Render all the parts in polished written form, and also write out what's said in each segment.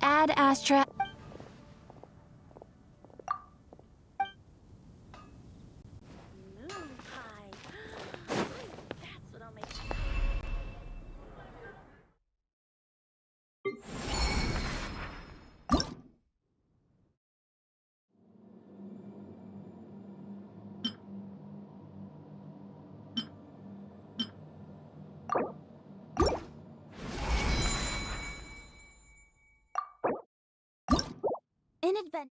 Ad Astra. Moon pie. That's what I'll make. In advent.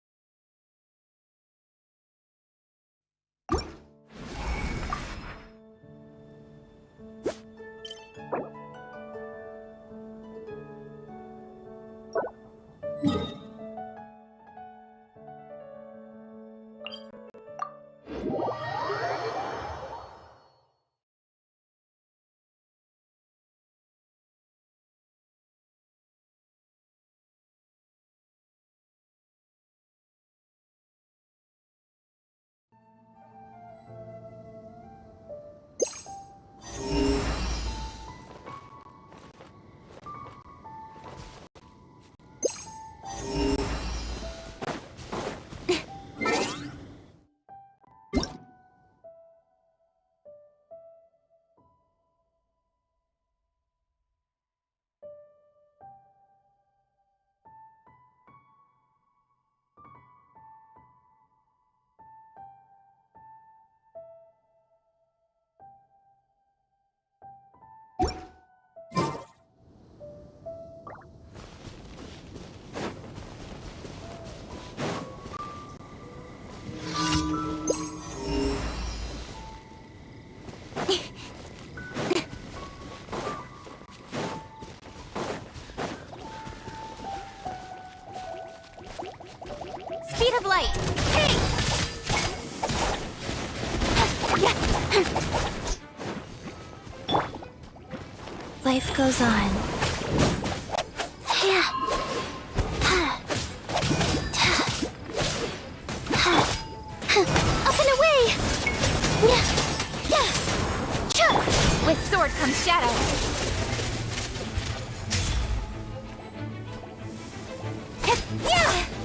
Speed of light. Hey! Life goes on. Up and away! With sword comes shadow.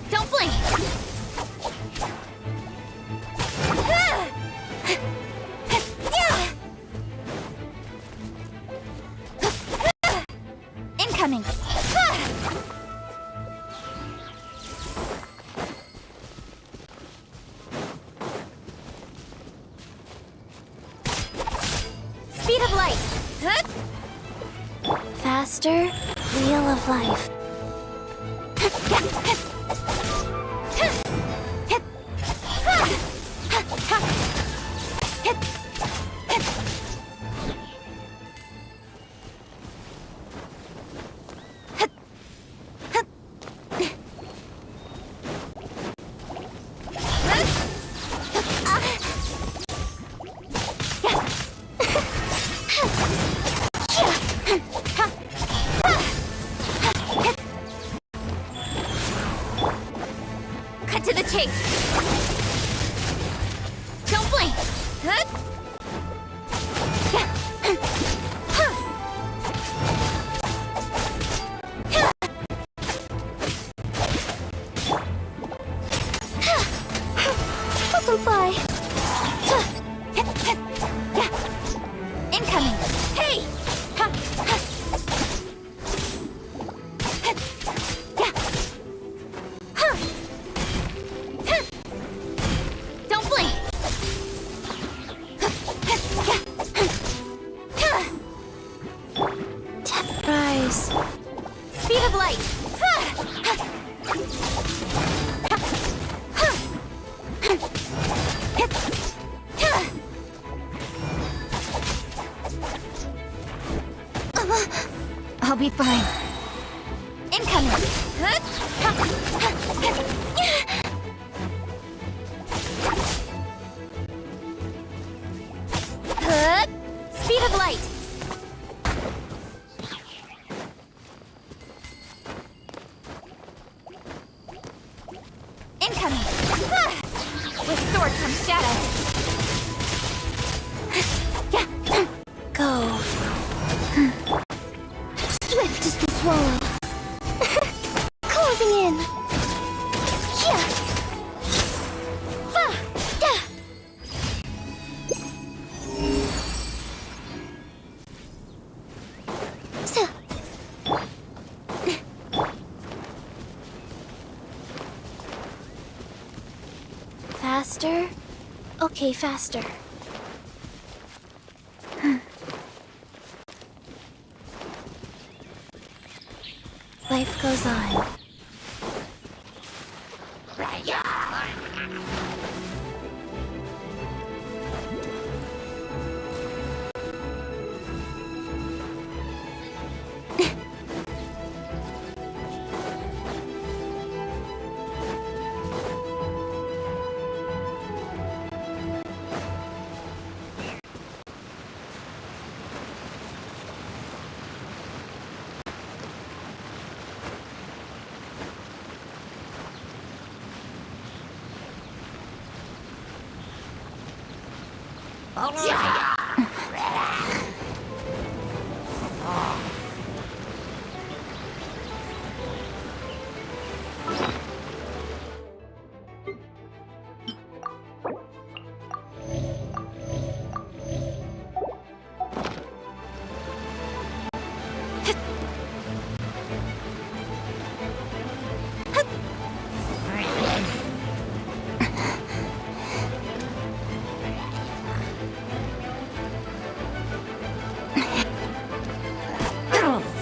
Don't blink! Incoming! Speed of light! Faster, wheel of life. Cut to the chase. Don't blink. Fly. Incoming. Hey. Don't blink. Rise. Speed of light. I'll be fine. Incoming. Speed of light. Incoming. With sword comes shadow. Go. Swift as the swallow. Closing Faster? Okay, faster. Life goes on.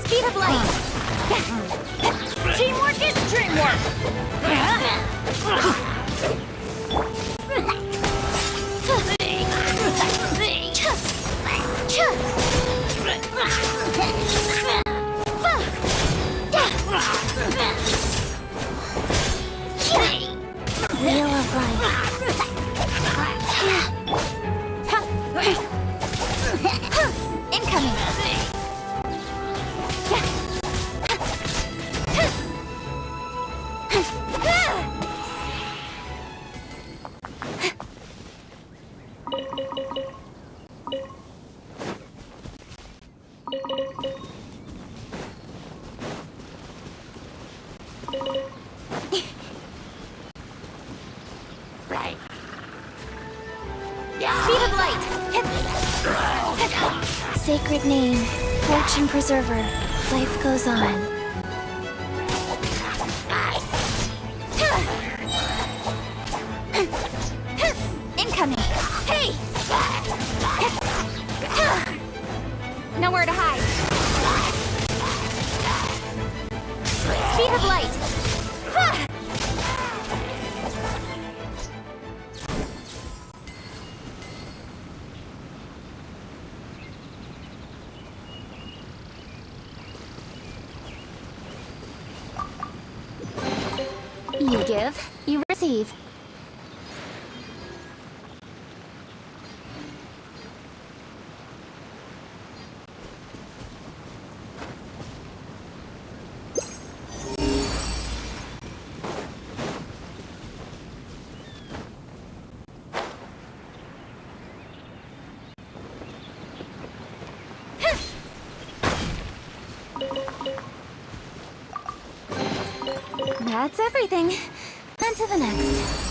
Speed of light! Teamwork is dreamwork! Wheel of life. Incoming! Speed of light! Sacred name, fortune preserver, life goes on. Incoming! Hey! Nowhere to hide. Speed of light! You give, you receive. That's everything. On to the next.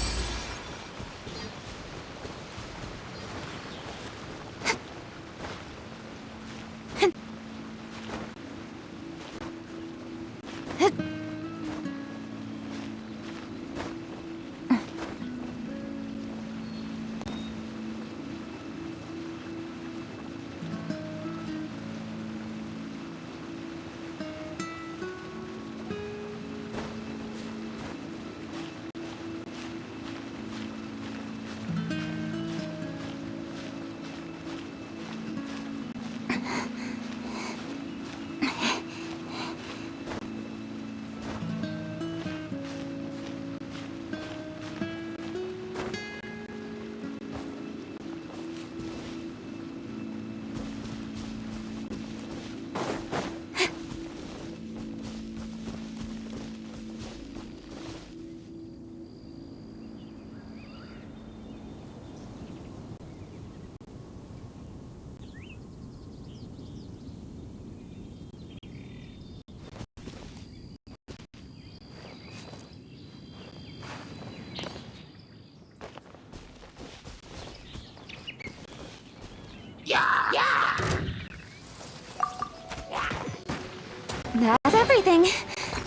That's everything.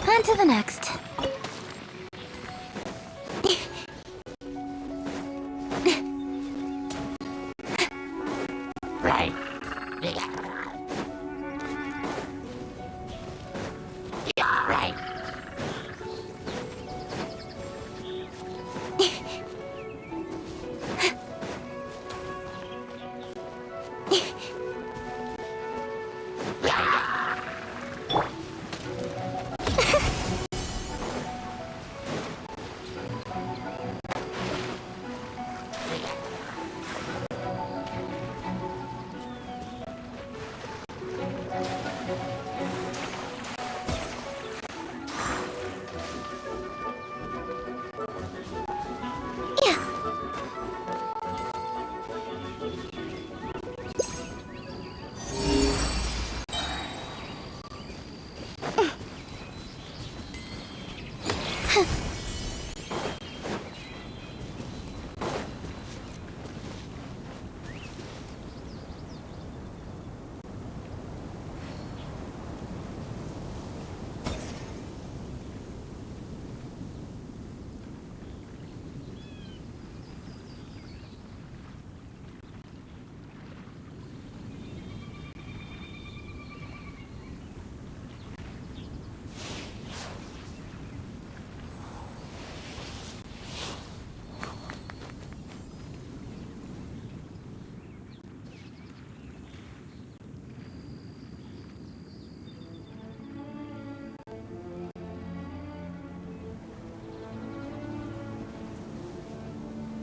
On to the next. Right. Yeah, right.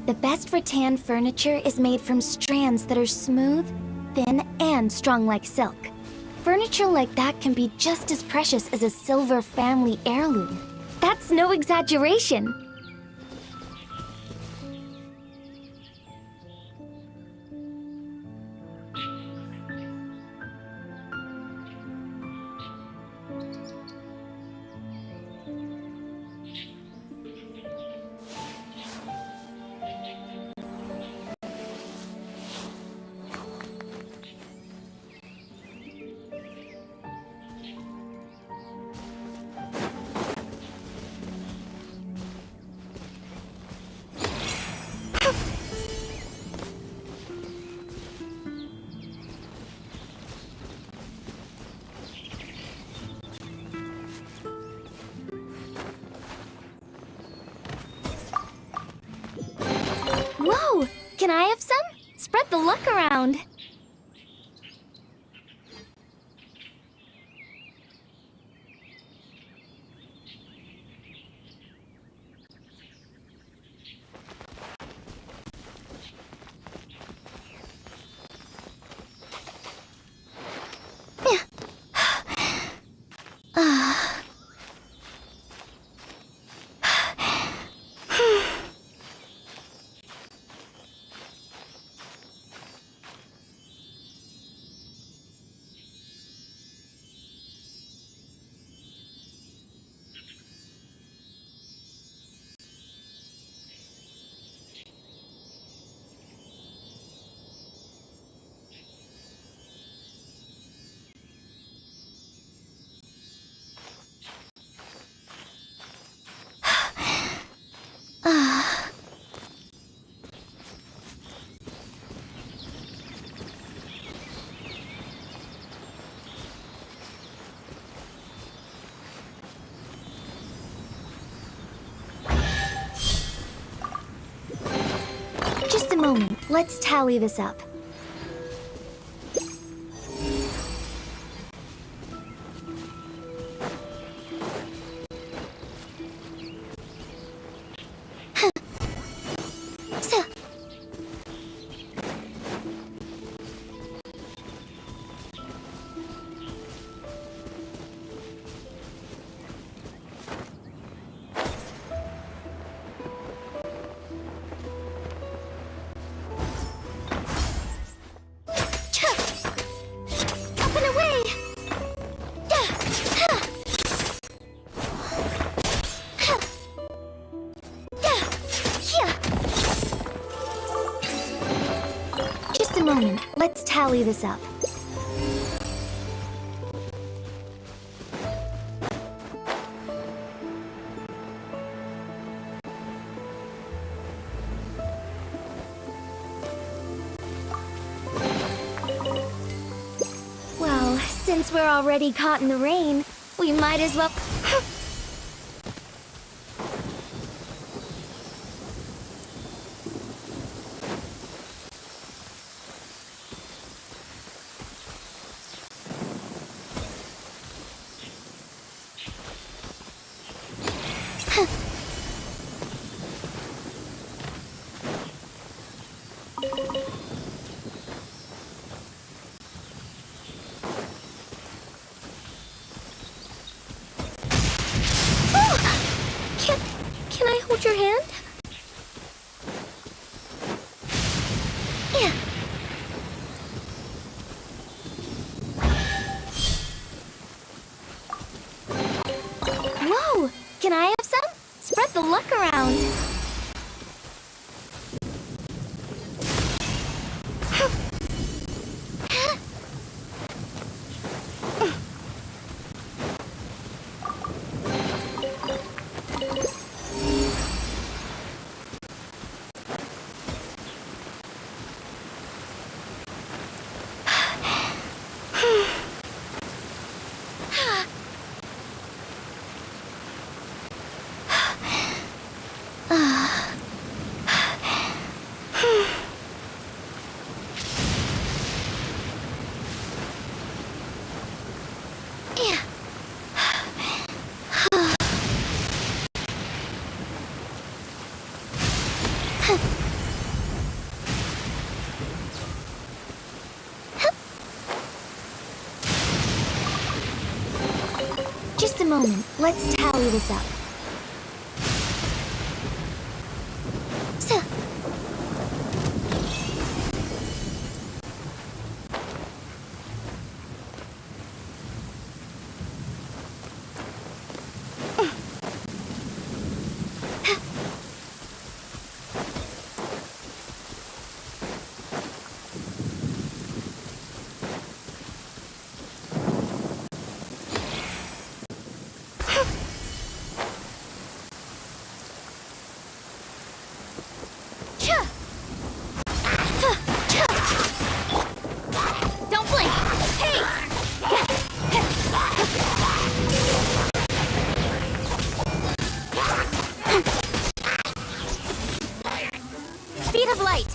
The best rattan furniture is made from strands that are smooth, thin, and strong like silk. Furniture like that can be just as precious as a silver family heirloom. That's no exaggeration. Whoa! Can I have some? Spread the luck around. Just a moment. Let's tally this up. Moment. Let's tally this up. Since we're already caught in the rain, we might as well... Can I hold your hand? Yeah. Whoa! Can I have some? Spread the luck around. Just a moment. Let's tally this up. So. Don't blink! Hey! Speed of light!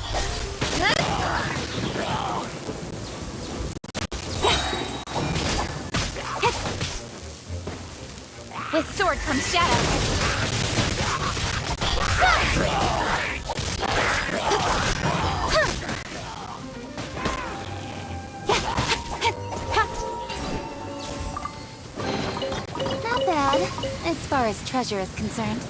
With sword comes shadow. Not bad, as far as treasure is concerned.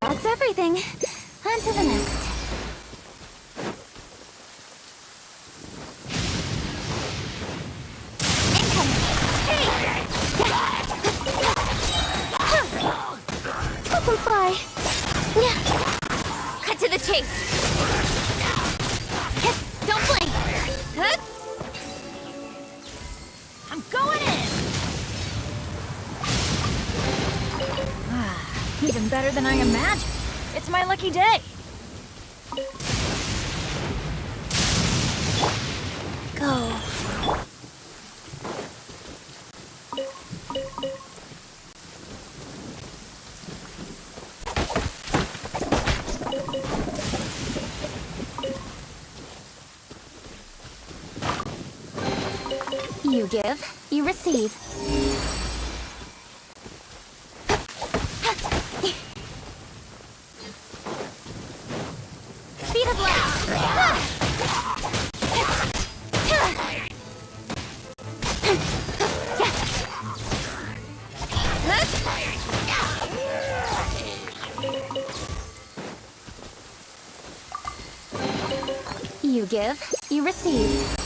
That's everything. On to the next. Incoming! Hey! Help him fly. Cut to the chase. Don't blink. I'm going in. Even better than I imagined. It's my lucky day. Go. You give, you receive. Speed of light! You give, you receive.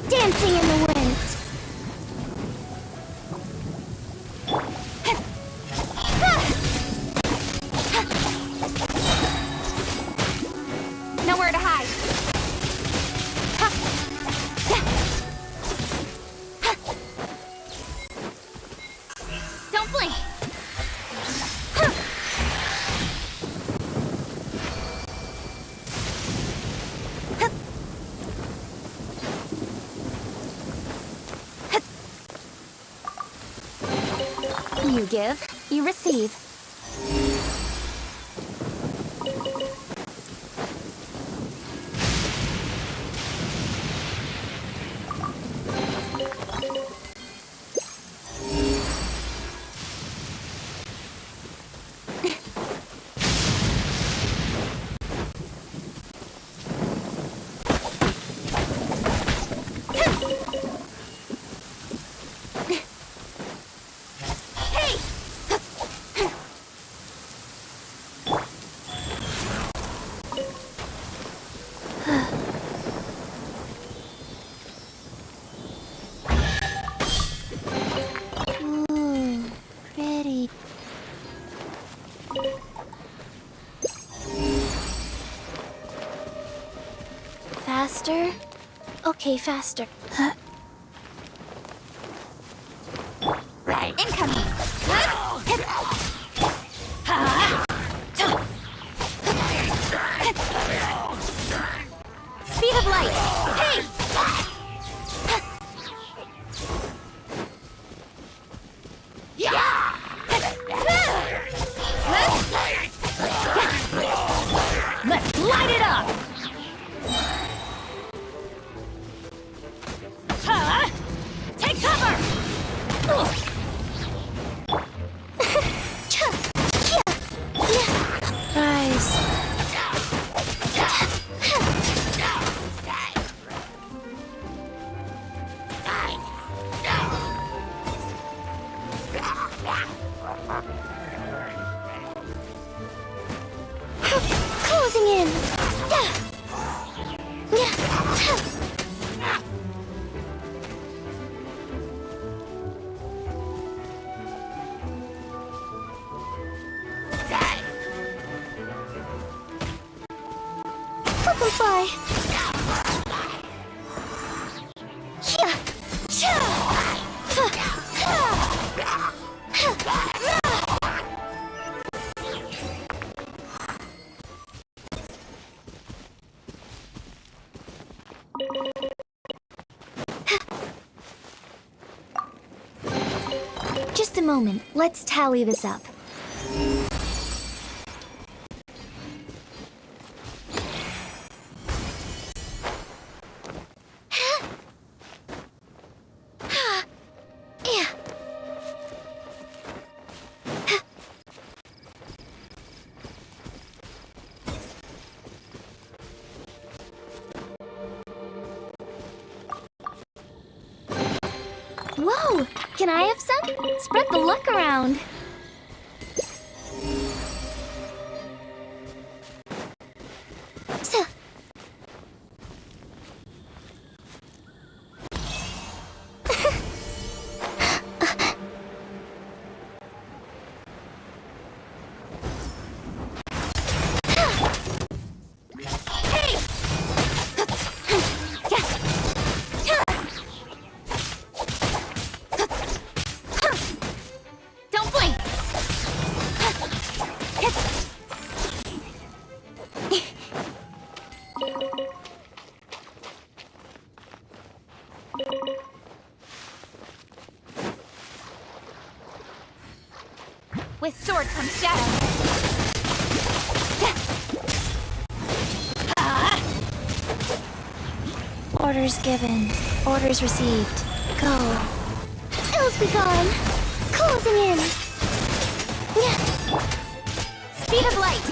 Dancing in the wind. Nowhere to hide. Don't blink. You give, you receive. Faster? Okay, faster. Right. Incoming! Speed of light! Hey! Let's light it up! Take cover! Rise. Closing in. Fly. Just a moment. Let's tally this up. Can I have some? Spread the luck around. So. With sword comes shadow. Orders given. Orders received. Go. Ills be gone. Closing in. Speed of light.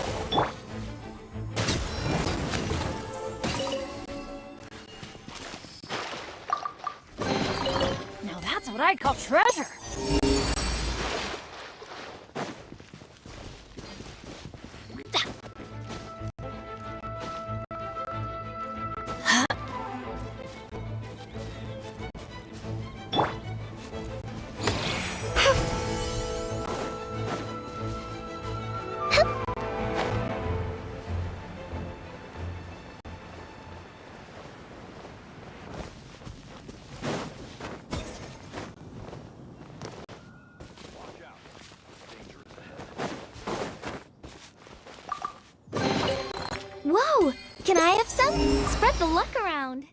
Now that's what I'd call treasure. Whoa! Can I have some? Spread the luck around.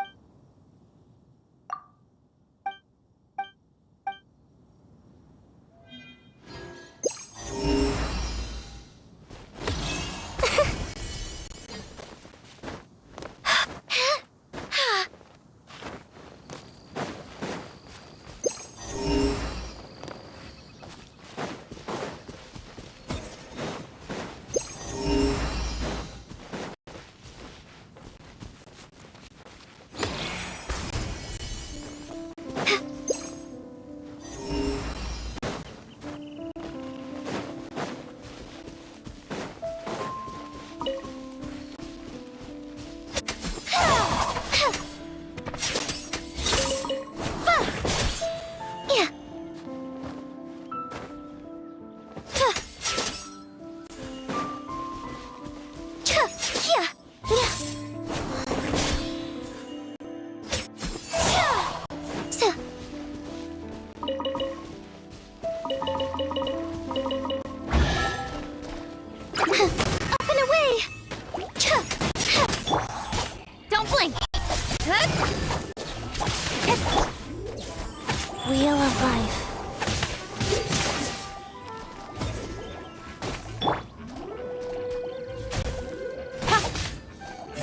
Wheel of life.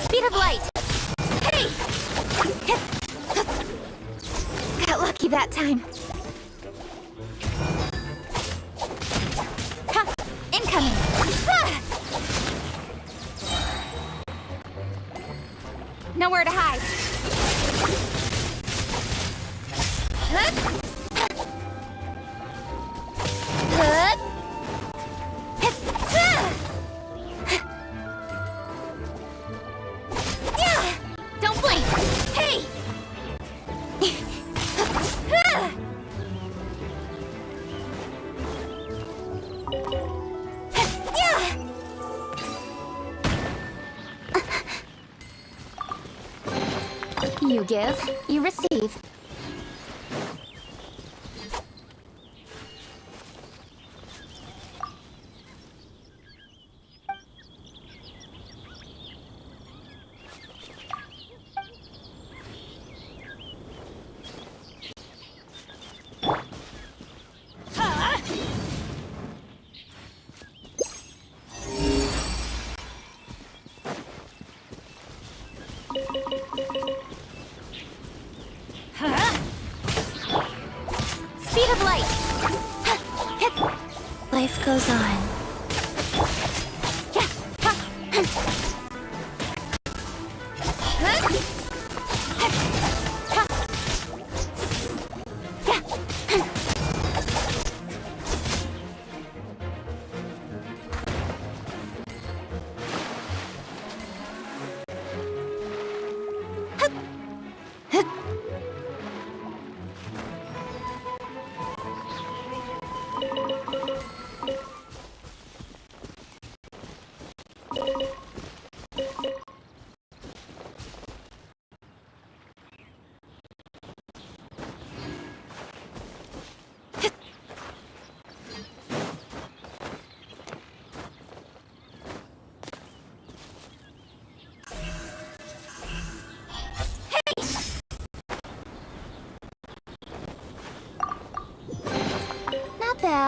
Speed of light. Hey! Got lucky that time. Incoming. Nowhere to hide. Don't blink! Hey! You give, you receive. Speed of light. Life goes on.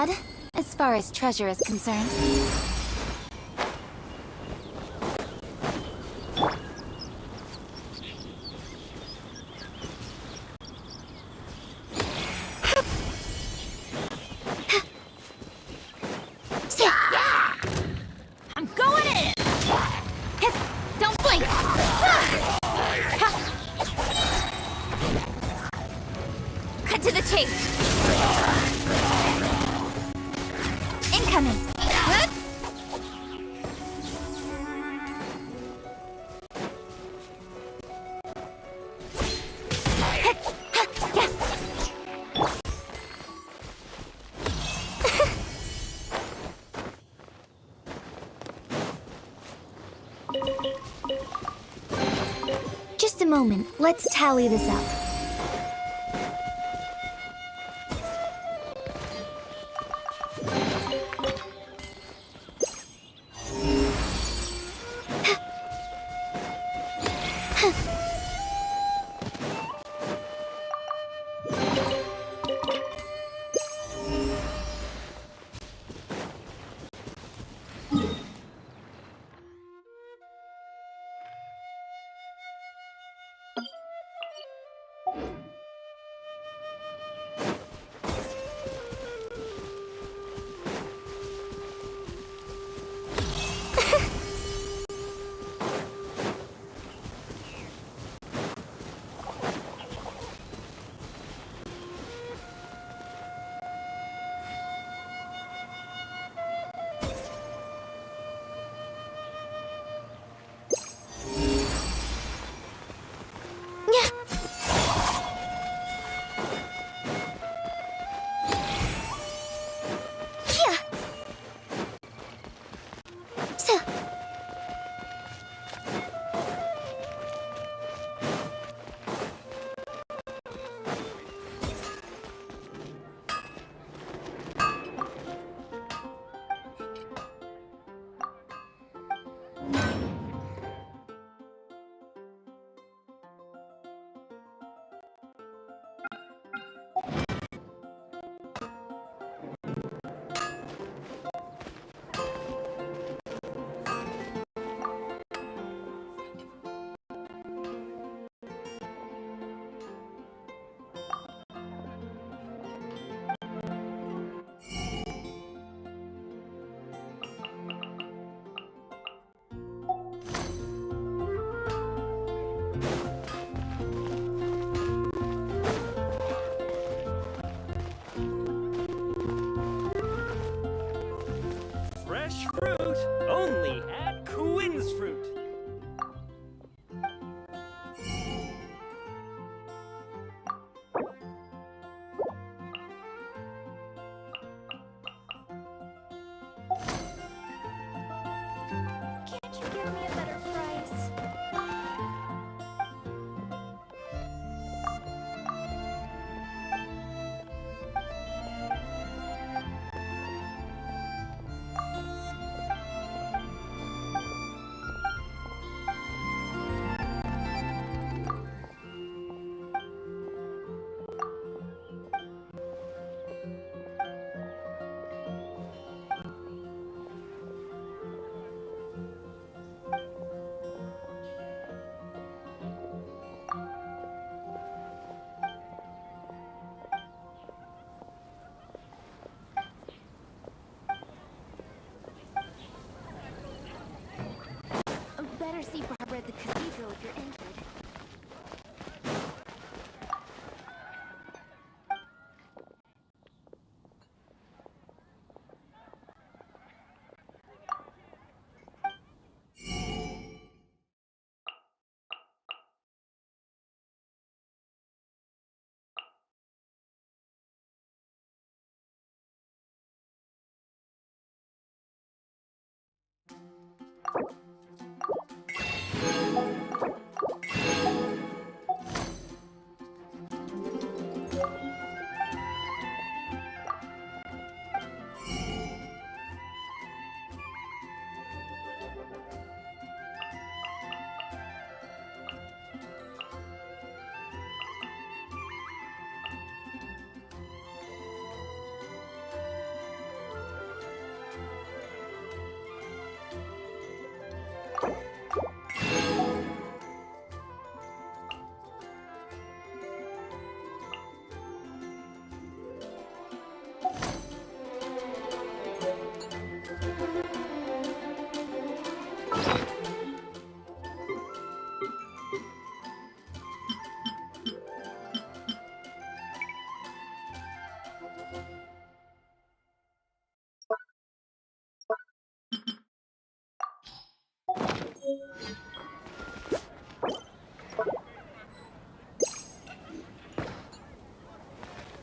bad, as far as treasure is concerned. I'm going in! Don't blink! Cut to the chase! Incoming! Just a moment, let's tally this up. Fresh fruit, only at Quinn's Fruit. Can't you give me a better price? Better see Barbara at the cathedral if you're injured.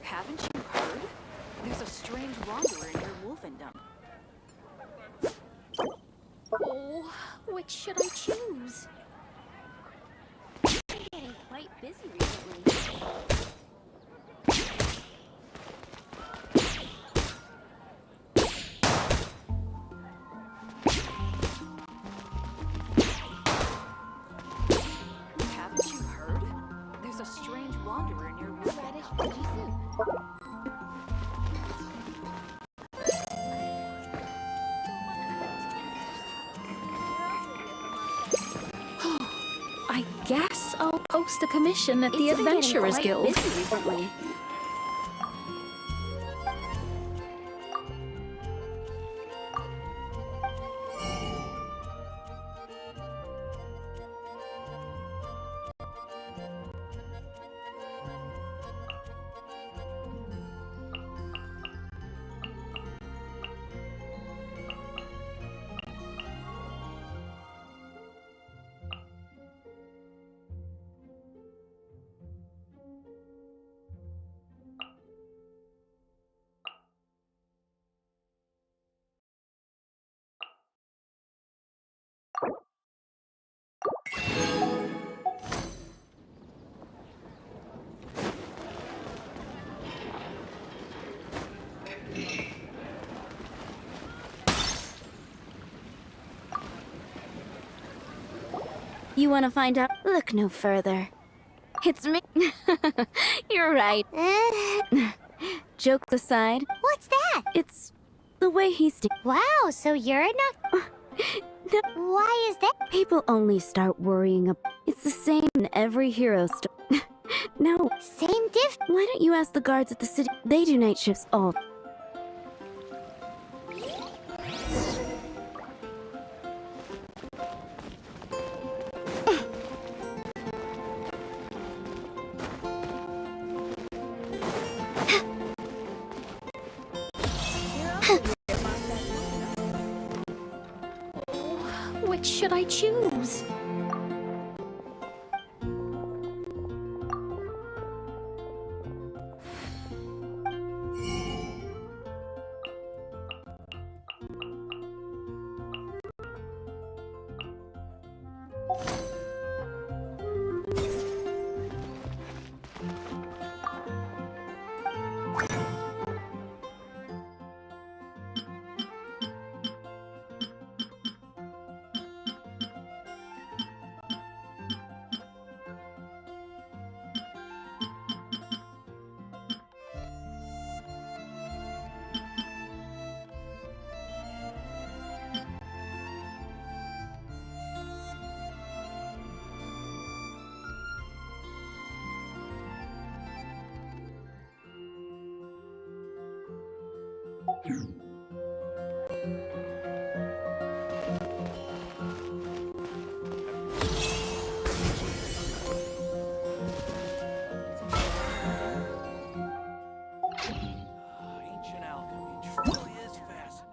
Haven't you heard? There's a strange wanderer in your wolfendom. Oh, which should I choose? I'm getting quite busy recently. Haven't you heard? There's a strange wanderer in your Radish veggie soup. I guess I'll post a commission at the It's been getting Adventurers quite Guild. busy recently. You want to find out? Look no further. It's me. You're right. Jokes aside, What's that? it's the way he's. Wow, so you're not... No, Why is that? people only start worrying. It's the same in every hero story. No, Same diff... why don't you ask the guards at the city? They do night shifts all. Which should I choose? Ancient alchemy truly is fascinating.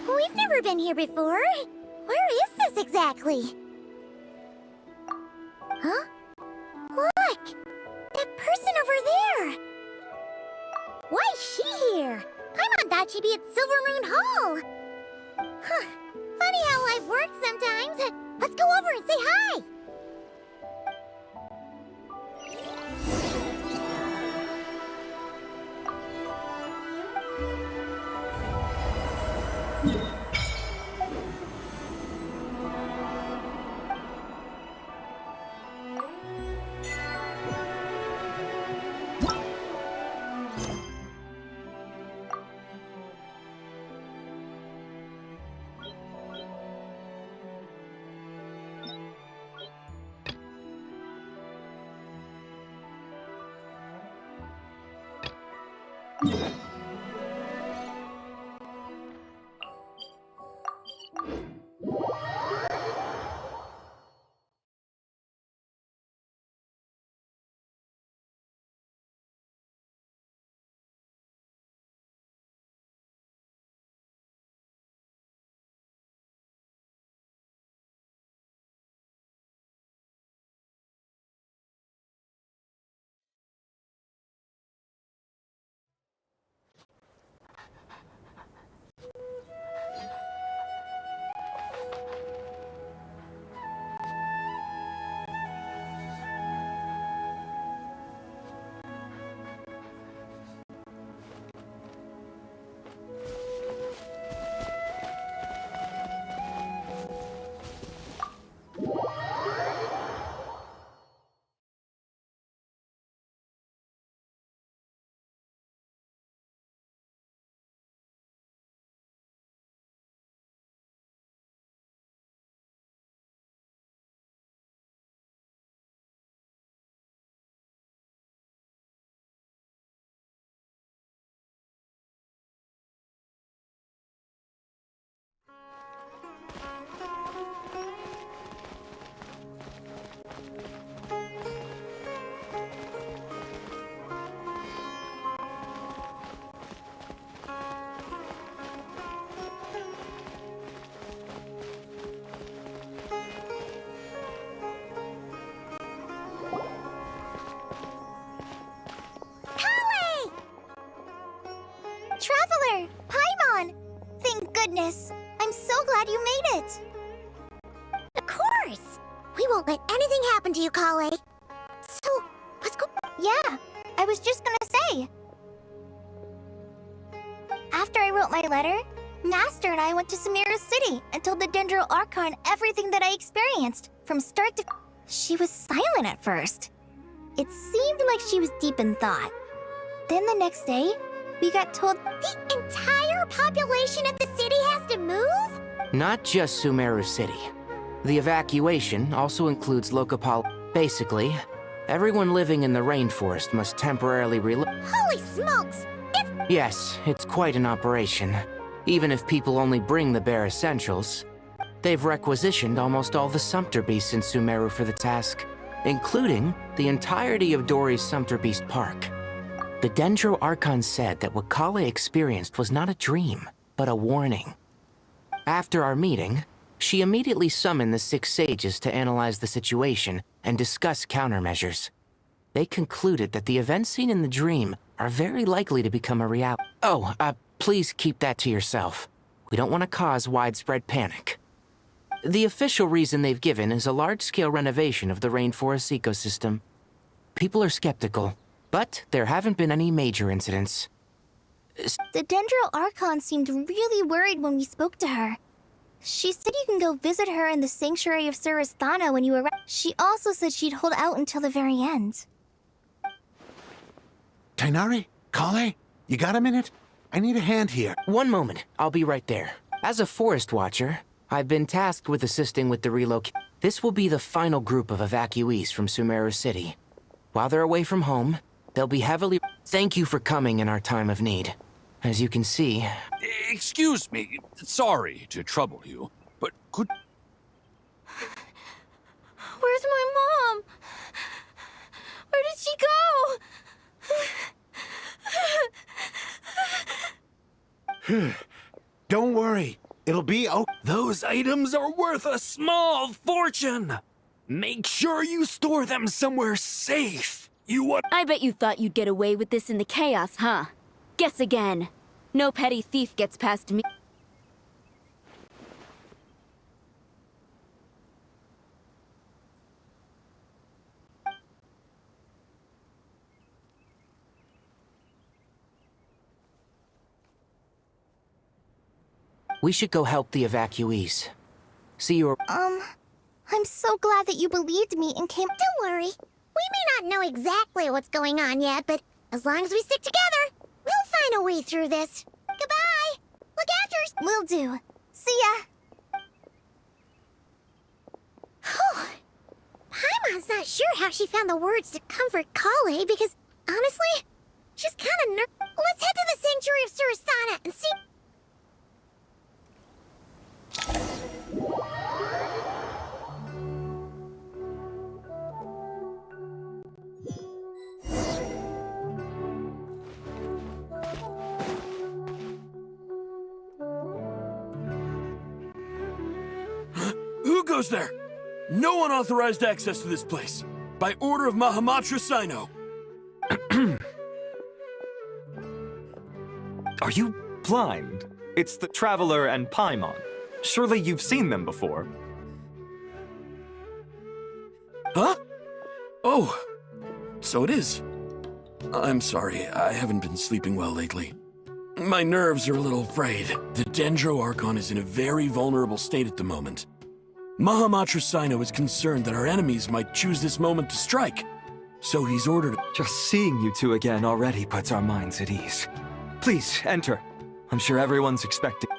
We've never been here before. Where is this exactly? Huh? Look! That person over there! Why is she here? Paimon thought she'd be at Silvermoon Hall! Huh. Funny how life works sometimes. Let's go over and say hi! Traveler! Paimon! Thank goodness! I'm so glad you made it! Of course! We won't let anything happen to you, Kale. So, let's go. Yeah, I was just gonna say. After I wrote my letter, Master and I went to Sumeru City and told the Dendro Archon everything that I experienced, from start to... She was silent at first. It seemed like she was deep in thought. Then the next day, we got told the entire population of the city has to move? Not just Sumeru City. The evacuation also includes Locopol. Basically, everyone living in the rainforest must temporarily Holy smokes! Yes, it's quite an operation. Even if people only bring the bare essentials. They've requisitioned almost all the Sumpter Beasts in Sumeru for the task, including the entirety of Dori's Sumpter Beast Park. The Dendro Archon said that what Kale experienced was not a dream, but a warning. After our meeting, she immediately summoned the 6 sages to analyze the situation and discuss countermeasures. They concluded that the events seen in the dream are very likely to become a reality. Oh, please keep that to yourself. We don't want to cause widespread panic. The official reason they've given is a large-scale renovation of the rainforest ecosystem. People are skeptical, but there haven't been any major incidents. The Dendro Archon seemed really worried when we spoke to her. She said you can go visit her in the Sanctuary of Surasthana when you arrive. She also said she'd hold out until the very end. Tighnari? Kale? You got a minute? I need a hand here. One moment, I'll be right there. As a forest watcher, I've been tasked with assisting with the relocation. This will be the final group of evacuees from Sumeru City. While they're away from home, they'll be heavily... Thank you for coming in our time of need. As you can see... Excuse me. Sorry to trouble you, but could... Where's my mom? Where did she go? Don't worry. It'll be Those items are worth a small fortune. Make sure you store them somewhere safe. I bet you thought you'd get away with this in the chaos, huh? Guess again. No petty thief gets past me. We should go help the evacuees. See you. I'm so glad that you believed me and came. Don't worry. We may not know exactly what's going on yet, but as long as we stick together, we'll find a way through this. Goodbye. Look after us. Will do. See ya. Whew. Paimon's not sure how she found the words to comfort Kale because, honestly, she's kind of Let's head to the Sanctuary of Surasana and see. Who goes there? No unauthorized access to this place. By order of Mahamatra Sino. Are you blind? It's the Traveler and Paimon. Surely you've seen them before. Huh? Oh, so it is. I'm sorry, I haven't been sleeping well lately. My nerves are a little frayed. The Dendro Archon is in a very vulnerable state at the moment. Mahamatra Sino is concerned that our enemies might choose this moment to strike. So he's ordered— Just seeing you two again already puts our minds at ease. Please, enter. I'm sure everyone's expecting—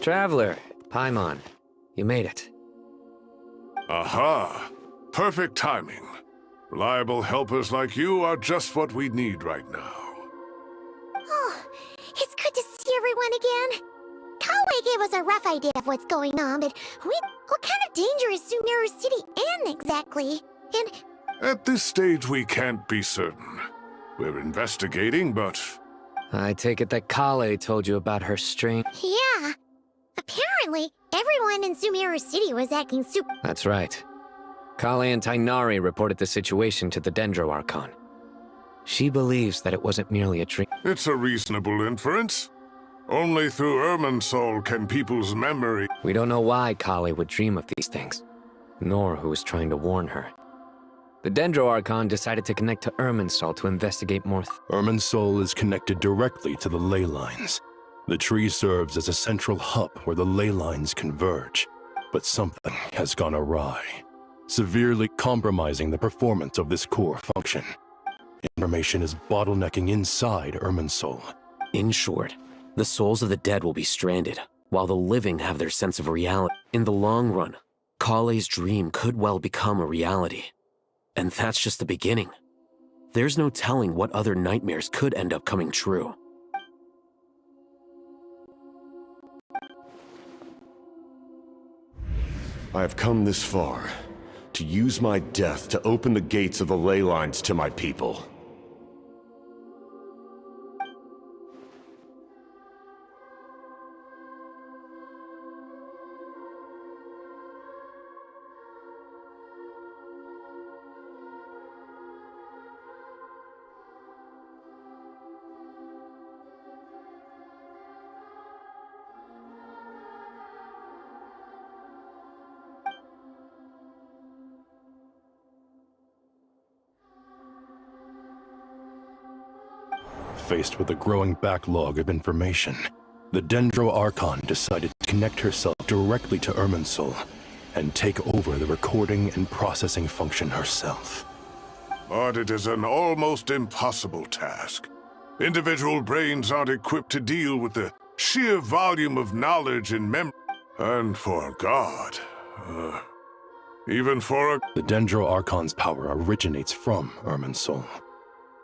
Traveler, Paimon, you made it. Aha! Perfect timing. Reliable helpers like you are just what we need right now. Oh, it's good to see everyone again. Kawe gave us a rough idea of what's going on, but what kind of danger is Sumeru City in exactly? And At this stage, we can't be certain. We're investigating, but... I take it that Kale told you about her strange— yeah, apparently everyone in Sumeru City was acting super— That's right. Kale and Tainari reported the situation to the Dendro Archon. She believes that it wasn't merely a dream. It's a reasonable inference. Only through Irminsul can people's memory— We don't know why Kale would dream of these things, nor who was trying to warn her. The Dendro Archon decided to connect to Irminsul to investigate more. Irminsul is connected directly to the ley lines. The tree serves as a central hub where the ley lines converge. But something has gone awry, severely compromising the performance of this core function. Information is bottlenecking inside Irminsul. In short, the souls of the dead will be stranded, while the living have their sense of reality. In the long run, Kale's dream could well become a reality. And that's just the beginning. There's no telling what other nightmares could end up coming true. I have come this far, to use my death to open the gates of the ley lines to my people. Faced with a growing backlog of information, the Dendro Archon decided to connect herself directly to Irminsul and take over the recording and processing function herself. but it is an almost impossible task. Individual brains aren't equipped to deal with the sheer volume of knowledge and memory. And for God, even for a... The Dendro Archon's power originates from Irminsul.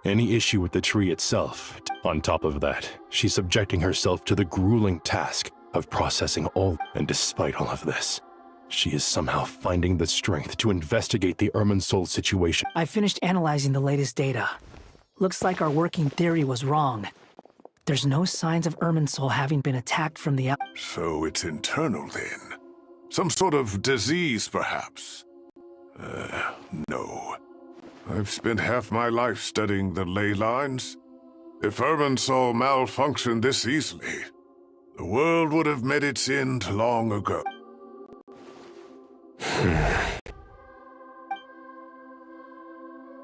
Any issue with the tree itself, on top of that, she's subjecting herself to the grueling task of processing all, and despite all of this, she is somehow finding the strength to investigate the Irminsul situation. I finished analyzing the latest data. Looks like our working theory was wrong. There's no signs of Irminsul having been attacked from the out. So it's internal then? Some sort of disease, perhaps? No. I've spent half my life studying the ley lines. If Irminsul malfunctioned this easily, the world would have met its end long ago.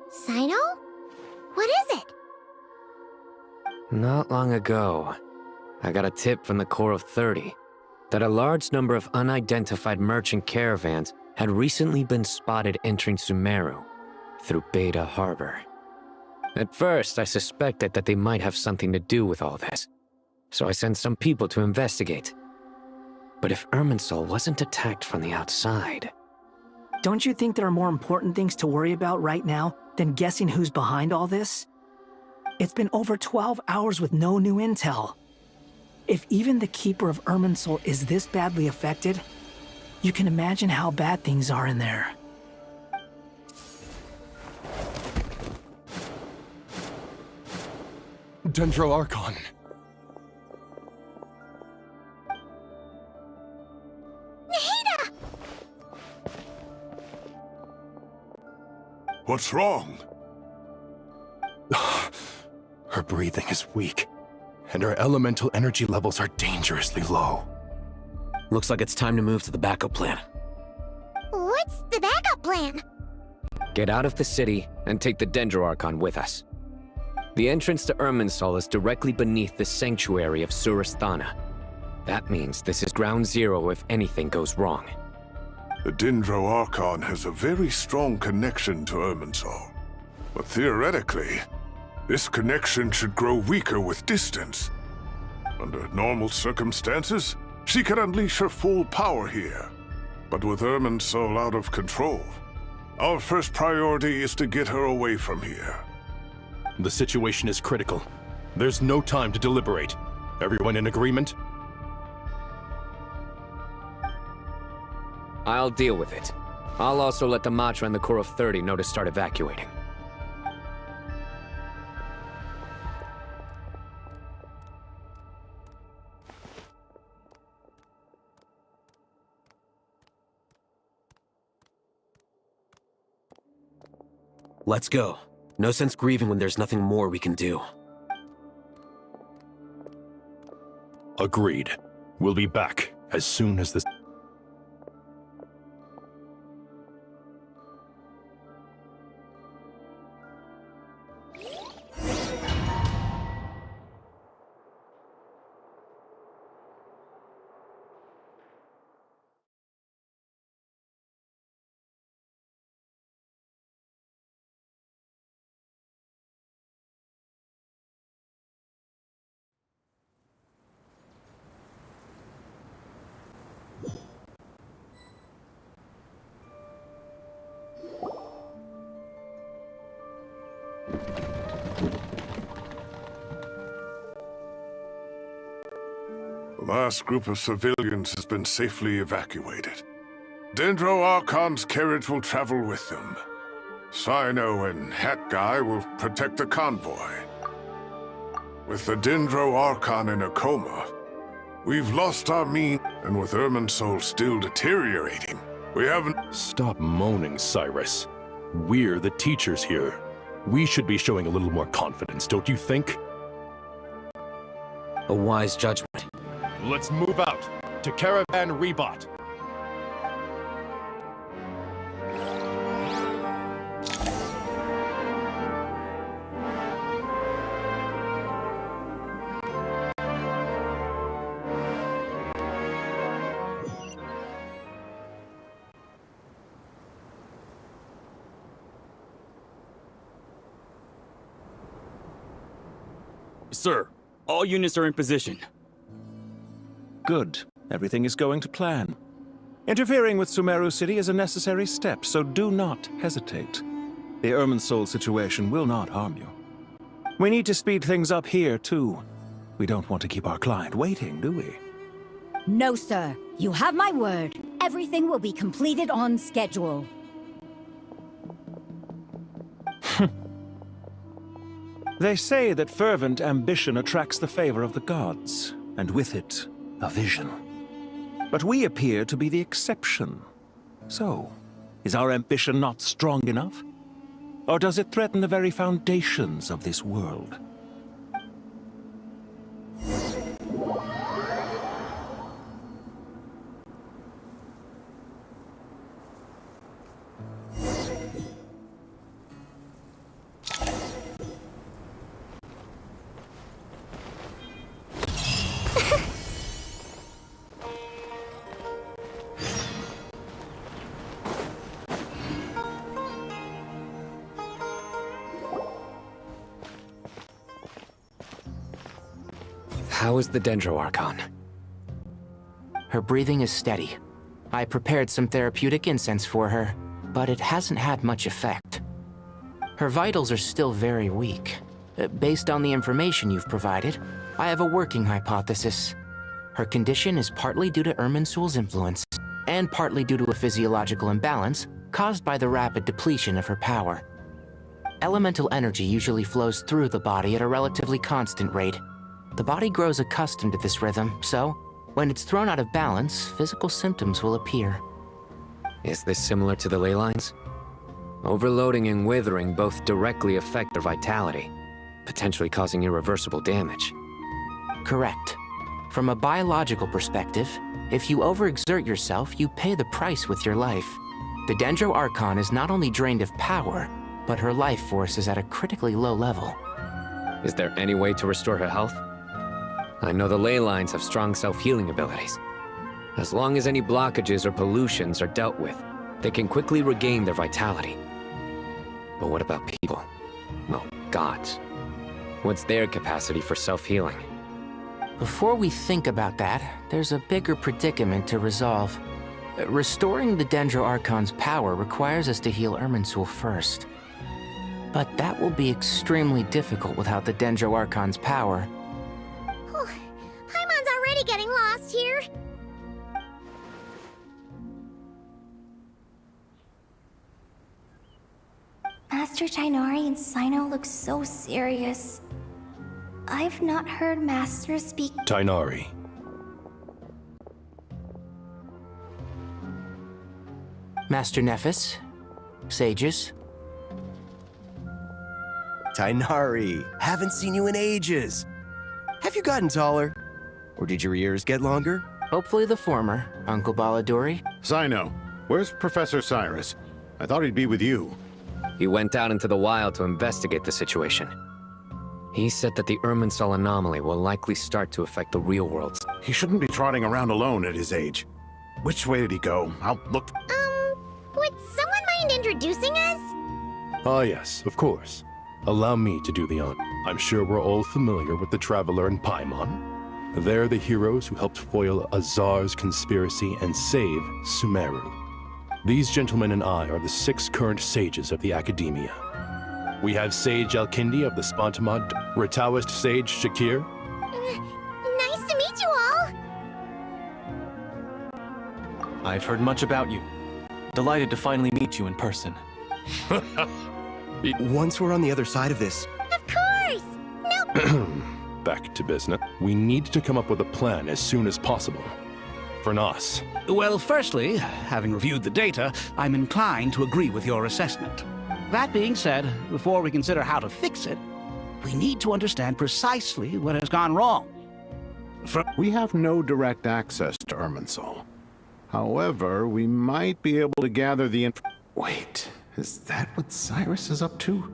Sino? What is it? Not long ago, I got a tip from the Core of 30 that a large number of unidentified merchant caravans had recently been spotted entering Sumeru through Beta Harbor. At first, I suspected that they might have something to do with all this, so I sent some people to investigate. But if Irminsul wasn't attacked from the outside... Don't you think there are more important things to worry about right now than guessing who's behind all this? It's been over 12 hours with no new intel. If even the Keeper of Irminsul is this badly affected, you can imagine how bad things are in there. Dendro Archon. Nahida! What's wrong? Her breathing is weak, and her elemental energy levels are dangerously low. Looks like it's time to move to the backup plan. What's the backup plan? Get out of the city and take the Dendro Archon with us. The entrance to Irminsul is directly beneath the sanctuary of Surasthana. That means this is ground zero if anything goes wrong. The Dendro Archon has a very strong connection to Irminsul. But theoretically, this connection should grow weaker with distance. Under normal circumstances, she could unleash her full power here. But with Irminsul out of control, our first priority is to get her away from here. The situation is critical. There's no time to deliberate. Everyone in agreement? I'll deal with it. I'll also let the Matra and the Core of 30 know to start evacuating. Let's go. No sense grieving when there's nothing more we can do. Agreed. We'll be back as soon as this... The last group of civilians has been safely evacuated. Dendro Archon's carriage will travel with them. Sino and Hat Guy will protect the convoy. With the Dendro Archon in a coma, we've lost our mean, and with Irminsul still deteriorating, we haven't... Stop moaning, Cyrus. We're the teachers here. We should be showing a little more confidence, don't you think? A wise judgment. Let's move out to Caravan Rebot. Sir, all units are in position. Good. Everything is going to plan. Interfering with Sumeru City is a necessary step, so do not hesitate. The Irminsul situation will not harm you. We need to speed things up here, too. We don't want to keep our client waiting, do we? No, sir. You have my word. Everything will be completed on schedule. They say that fervent ambition attracts the favor of the gods, and with it, a vision. But we appear to be the exception. So, is our ambition not strong enough? Or does it threaten the very foundations of this world? How is the Dendro Archon? Her breathing is steady. I prepared some therapeutic incense for her, but it hasn't had much effect. Her vitals are still very weak. Based on the information you've provided, I have a working hypothesis. Her condition is partly due to Irminsul's influence, and partly due to a physiological imbalance caused by the rapid depletion of her power. Elemental energy usually flows through the body at a relatively constant rate. The body grows accustomed to this rhythm, so when it's thrown out of balance, physical symptoms will appear. Is this similar to the ley lines? Overloading and withering both directly affect their vitality, potentially causing irreversible damage. Correct. From a biological perspective, if you overexert yourself, you pay the price with your life. The Dendro Archon is not only drained of power, but her life force is at a critically low level. Is there any way to restore her health? I know the ley lines have strong self-healing abilities. As long as any blockages or pollutions are dealt with, they can quickly regain their vitality. But what about people? Well, gods. What's their capacity for self-healing? Before we think about that, there's a bigger predicament to resolve. Restoring the Dendro Archon's power requires us to heal Irminsul first. But that will be extremely difficult without the Dendro Archon's power. Paimon's already getting lost here. Master Tighnari and Sino look so serious. I've not heard Master speak. Tighnari. Master Nephis, sages. Tighnari, haven't seen you in ages. Have you gotten taller? Or did your ears get longer? Hopefully the former, Uncle Baladuri. Sino, where's Professor Cyrus? I thought he'd be with you. He went out into the wild to investigate the situation. He said that the Irminsul anomaly will likely start to affect the real world. He shouldn't be trotting around alone at his age. Which way did he go? I'll look. Would someone mind introducing us? Ah yes, of course. Allow me to do the honor. I'm sure we're all familiar with the Traveler and Paimon. They're the heroes who helped foil Azar's conspiracy and save Sumeru. These gentlemen and I are the 6 current sages of the Academia. We have Sage Alkindi of the Spontamod, Rataoist Sage Shakir. Nice to meet you all. I've heard much about you. Delighted to finally meet you in person. Once we're on the other side of this... Of course! No... Back to business. We need to come up with a plan as soon as possible. For Nas. Well, firstly, having reviewed the data, I'm inclined to agree with your assessment. That being said, before we consider how to fix it, we need to understand precisely what has gone wrong. We have no direct access to Irminsul. However, we might be able to gather the Wait, is that what Cyrus is up to?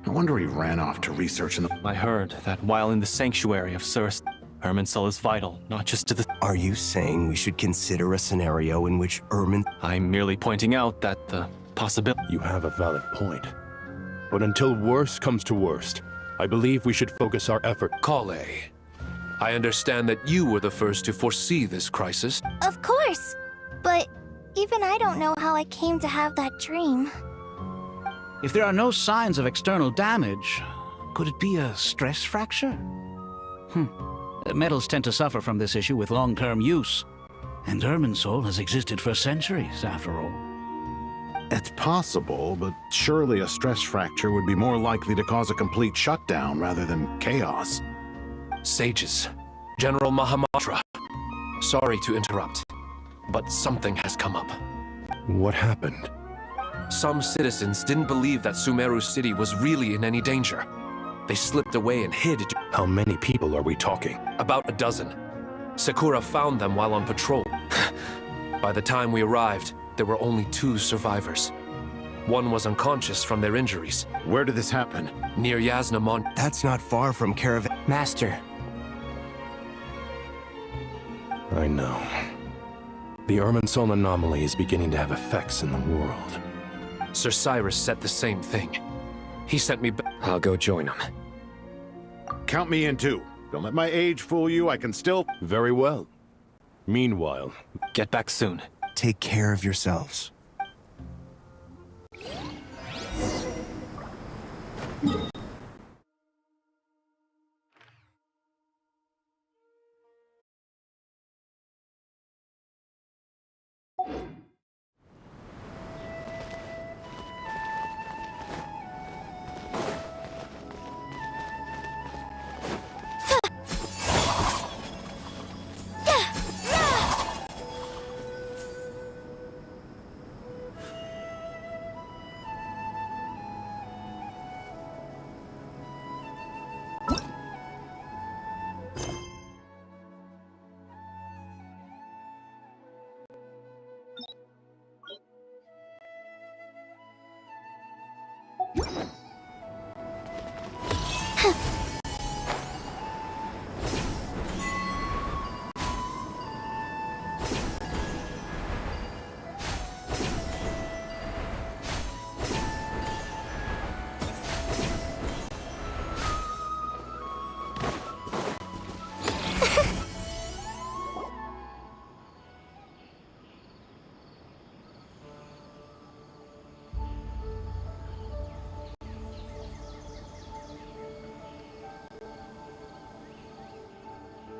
I wonder he ran off to research in the... I heard that while in the sanctuary of Circe, Irminsul is vital, not just to the... Are you saying we should consider a scenario in which I'm merely pointing out that the possibility... You have a valid point. But until worst comes to worst, I believe we should focus our effort. Kale, I understand that you were the first to foresee this crisis. Of course! But even I don't know how I came to have that dream. If there are no signs of external damage, could it be a stress fracture? Metals tend to suffer from this issue with long-term use. And Irminsul has existed for centuries, after all. It's possible, but surely a stress fracture would be more likely to cause a complete shutdown rather than chaos. Sages, General Mahamatra, sorry to interrupt, but something has come up. What happened? Some citizens didn't believe that Sumeru City was really in any danger. They slipped away and hid. How many people are we talking? About a dozen. Sakura found them while on patrol. By the time we arrived, there were only 2 survivors. One was unconscious from their injuries. Where did this happen? Near Yasna Mon. That's not far from Caravan. Master. I know. The Irminsul anomaly is beginning to have effects in the world. Sir Cyrus said the same thing. He sent me back. I'll go join him. Count me in too. Don't let my age fool you, I can still... Very well. Meanwhile, get back soon. Take care of yourselves.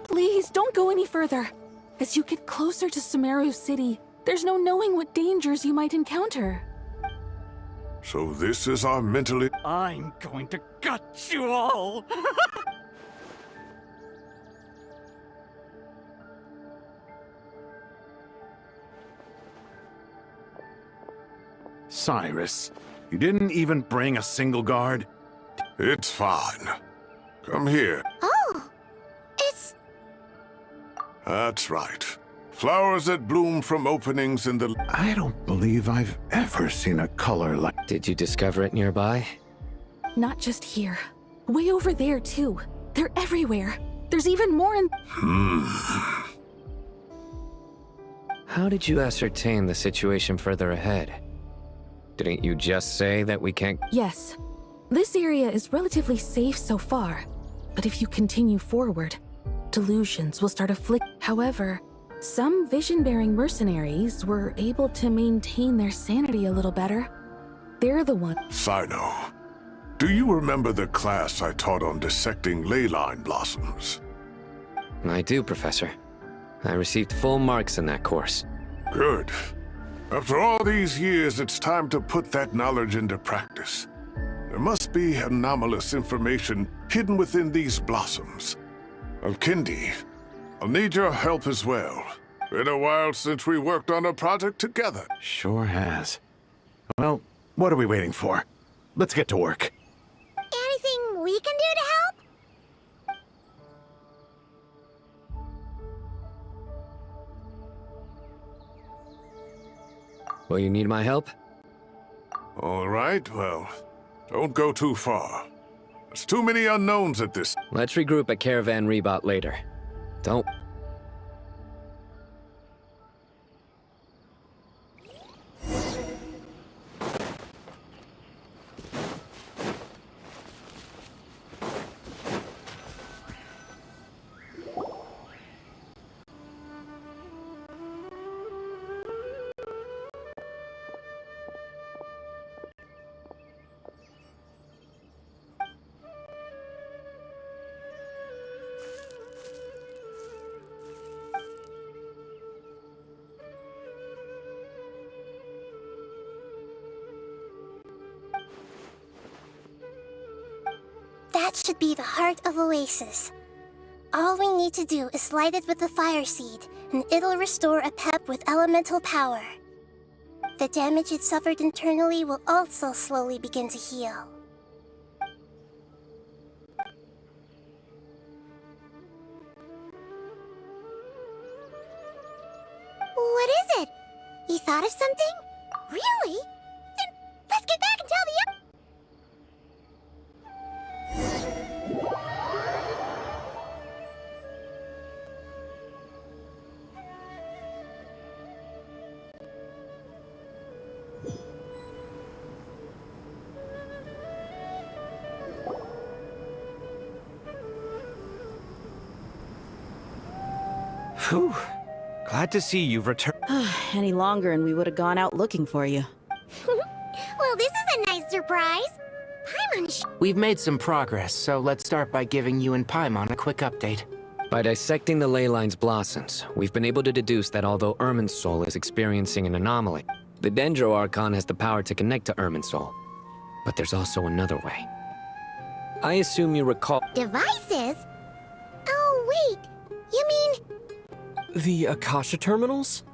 Please, don't go any further. As you get closer to Sumeru City, there's no knowing what dangers you might encounter. So this is our mentally... I'm going to gut you all! Cyrus, you didn't even bring a single guard? It's fine. Come here. Oh, it's... That's right. Flowers that bloom from openings in the... I don't believe I've ever seen a color like... Did you discover it nearby? Not just here. Way over there, too. They're everywhere. There's even more in... How did you ascertain the situation further ahead? Didn't you just say that we can't... Yes. This area is relatively safe so far. But if you continue forward, delusions will start However, some vision-bearing mercenaries were able to maintain their sanity a little better. They're the ones... Sino, do you remember the class I taught on dissecting leyline blossoms? I do, Professor. I received full marks in that course. Good. After all these years, it's time to put that knowledge into practice. There must be anomalous information hidden within these blossoms. Alkindi, I'll need your help as well. Been a while since we worked on a project together. Sure has. Well, what are we waiting for? Let's get to work. Anything we can do to help? Will you need my help? All right, well, don't go too far. There's too many unknowns at this. Let's regroup at Caravan Rebot later. Don't... That should be the heart of Oasis. All we need to do is light it with the fire seed, and it'll restore a pep with elemental power. The damage it suffered internally will also slowly begin to heal. What is it? You thought of something? Really? Then let's get back and tell the... Phew. Glad to see you've returned. Any longer and we would have gone out looking for you. Well, this is a nice surprise. Paimon We've made some progress, so let's start by giving you and Paimon a quick update. By dissecting the ley line's blossoms, we've been able to deduce that although Irminsul is experiencing an anomaly, the Dendro Archon has the power to connect to Irminsul. But there's also another way. I assume you recall... Devices? Oh, wait. You mean... The Akasha terminals?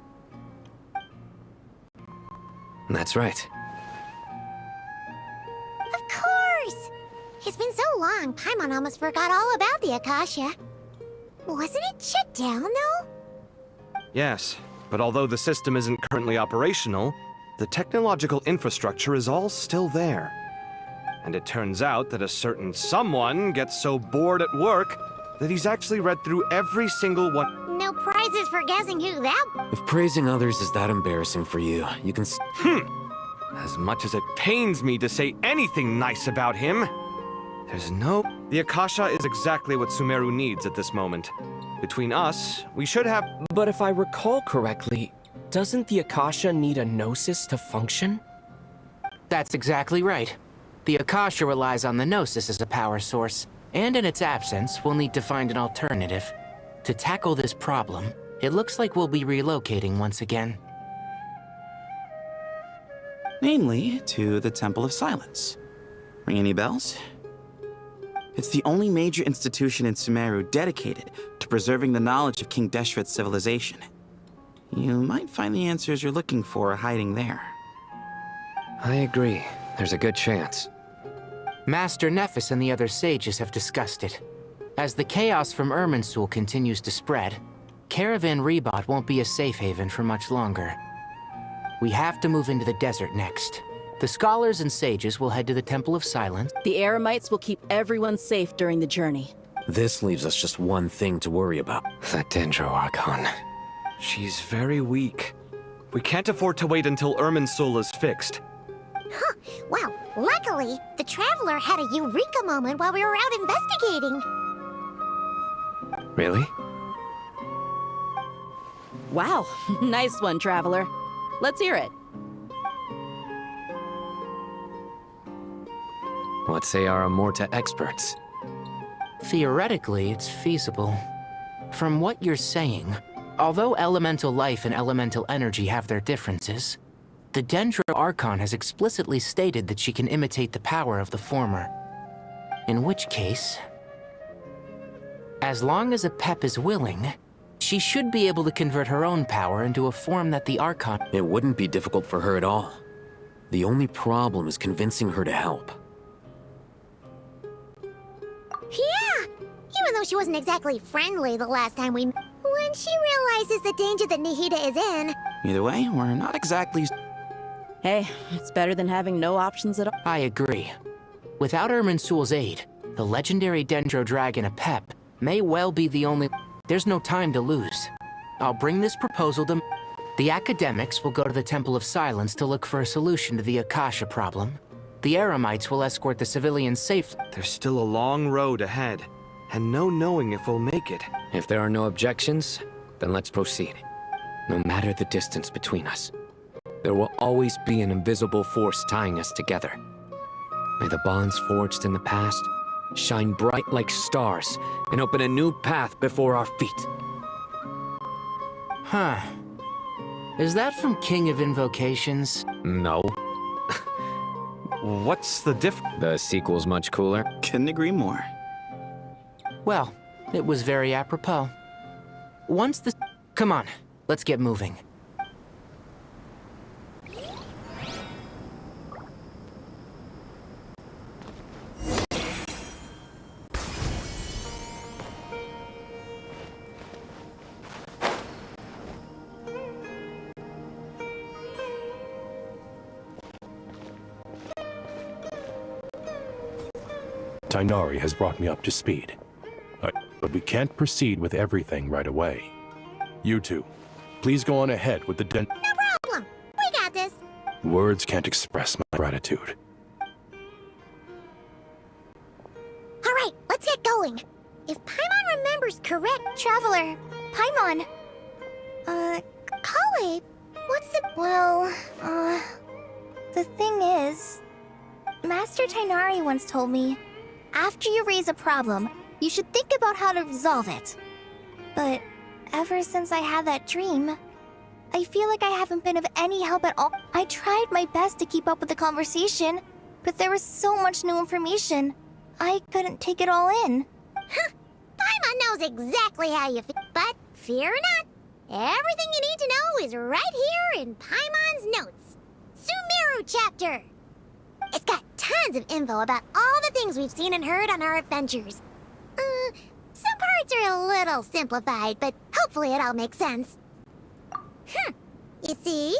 That's right. Of course! It's been so long, Paimon almost forgot all about the Akasha. Wasn't it shut down, though? Yes, but although the system isn't currently operational, the technological infrastructure is all still there. And it turns out that a certain someone gets so bored at work that he's actually read through every single one. No prizes for guessing who that... If praising others is that embarrassing for you, you can... As much as it pains me to say anything nice about him, there's no... The Akasha is exactly what Sumeru needs at this moment. Between us, we should have... But if I recall correctly, doesn't the Akasha need a Gnosis to function? That's exactly right. The Akasha relies on the Gnosis as a power source, and in its absence, we'll need to find an alternative. To tackle this problem, it looks like we'll be relocating once again. Namely, to the Temple of Silence. Ring any bells? It's the only major institution in Sumeru dedicated to preserving the knowledge of King Deshret's civilization. You might find the answers you're looking for hiding there. I agree. There's a good chance. Master Nephis and the other sages have discussed it. As the chaos from Irminsul continues to spread, Caravan Rebot won't be a safe haven for much longer. We have to move into the desert next. The scholars and sages will head to the Temple of Silence. The Eremites will keep everyone safe during the journey. This leaves us just one thing to worry about. That Dendro Archon. She's very weak. We can't afford to wait until Irminsul is fixed. Huh. Wow, luckily, the Traveler had a eureka moment while we were out investigating. Really? Wow, nice one, Traveler. Let's hear it. What say our Amorta experts? Theoretically, it's feasible. From what you're saying, although elemental life and elemental energy have their differences, the Dendro Archon has explicitly stated that she can imitate the power of the former. In which case, as long as a Pep is willing, she should be able to convert her own power into a form that the Archon... It wouldn't be difficult for her at all. The only problem is convincing her to help. Yeah! Even though she wasn't exactly friendly the last time we... When she realizes the danger that Nihida is in... Either way, we're not exactly... Hey, it's better than having no options at all. I agree. Without Irminsul's aid, the legendary Dendro Dragon Apep may well be the only... There's no time to lose. I'll bring this proposal to... The academics will go to the Temple of Silence to look for a solution to the Akasha problem. The Eremites will escort the civilians safely. There's still a long road ahead, and no knowing if we'll make it. If there are no objections, then let's proceed. No matter the distance between us, there will always be an invisible force tying us together. May the bonds forged in the past shine bright like stars and open a new path before our feet. Huh. Is that from King of Invocations? No. what's the diff? The sequel's much cooler. Couldn't agree more. Well, it was very apropos. Once the... Come on, let's get moving. Tighnari has brought me up to speed. But we can't proceed with everything right away. You two, please go on ahead with the No problem. We got this. Words can't express my gratitude. All right, let's get going. If Paimon remembers correct... Traveler, Paimon. Kale, what's the... Well, the thing is... Master Tighnari once told me, after you raise a problem, you should think about how to resolve it. But ever since I had that dream, I feel like I haven't been of any help at all. I tried my best to keep up with the conversation, but there was so much new information. I couldn't take it all in. Huh. Paimon knows exactly how you feel, but fear not. Everything you need to know is right here in Paimon's notes. Sumeru chapter. It's got tons of info about all the things we've seen and heard on our adventures. Some parts are a little simplified, but hopefully it all makes sense. You see?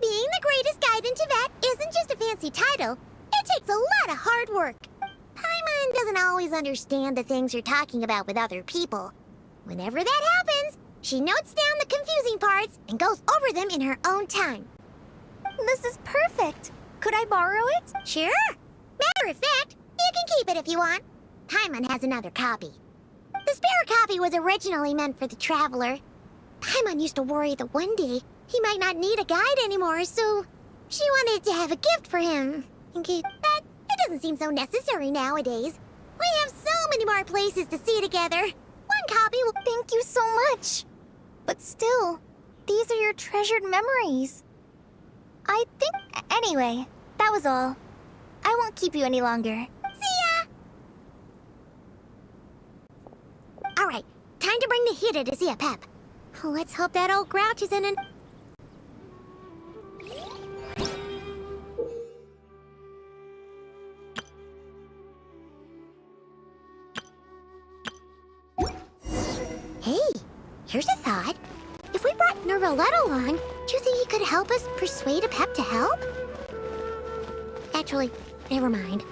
Being the greatest guide in Tibet isn't just a fancy title. It takes a lot of hard work. Paimon doesn't always understand the things you're talking about with other people. Whenever that happens, she notes down the confusing parts and goes over them in her own time. This is perfect. Could I borrow it? Sure. Matter of fact, you can keep it if you want. Paimon has another copy. The spare copy was originally meant for the Traveler. Paimon used to worry that one day he might not need a guide anymore, so she wanted to have a gift for him. But it doesn't seem so necessary nowadays. We have so many more places to see together. One copy will... Thank you so much. But still, these are your treasured memories. I think... Anyway, that was all. I won't keep you any longer. See ya! Alright, time to bring the Hida to see a pep. Let's hope that old grouch isn't in... Hey, here's a thought. If we brought Nervalette along, do you think he could help us persuade a pep to help? Actually, never mind.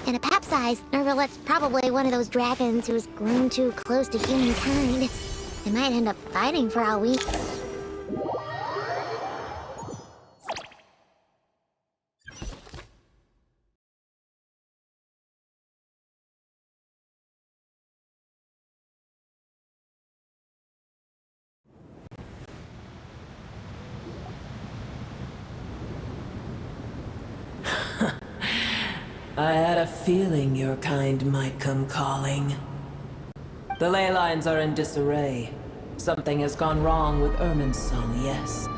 In a pep size, Nervalette's probably one of those dragons who's grown too close to humankind. They might end up fighting for all we... I had a feeling your kind might come calling. The ley lines are in disarray. Something has gone wrong with Irminsul, yes.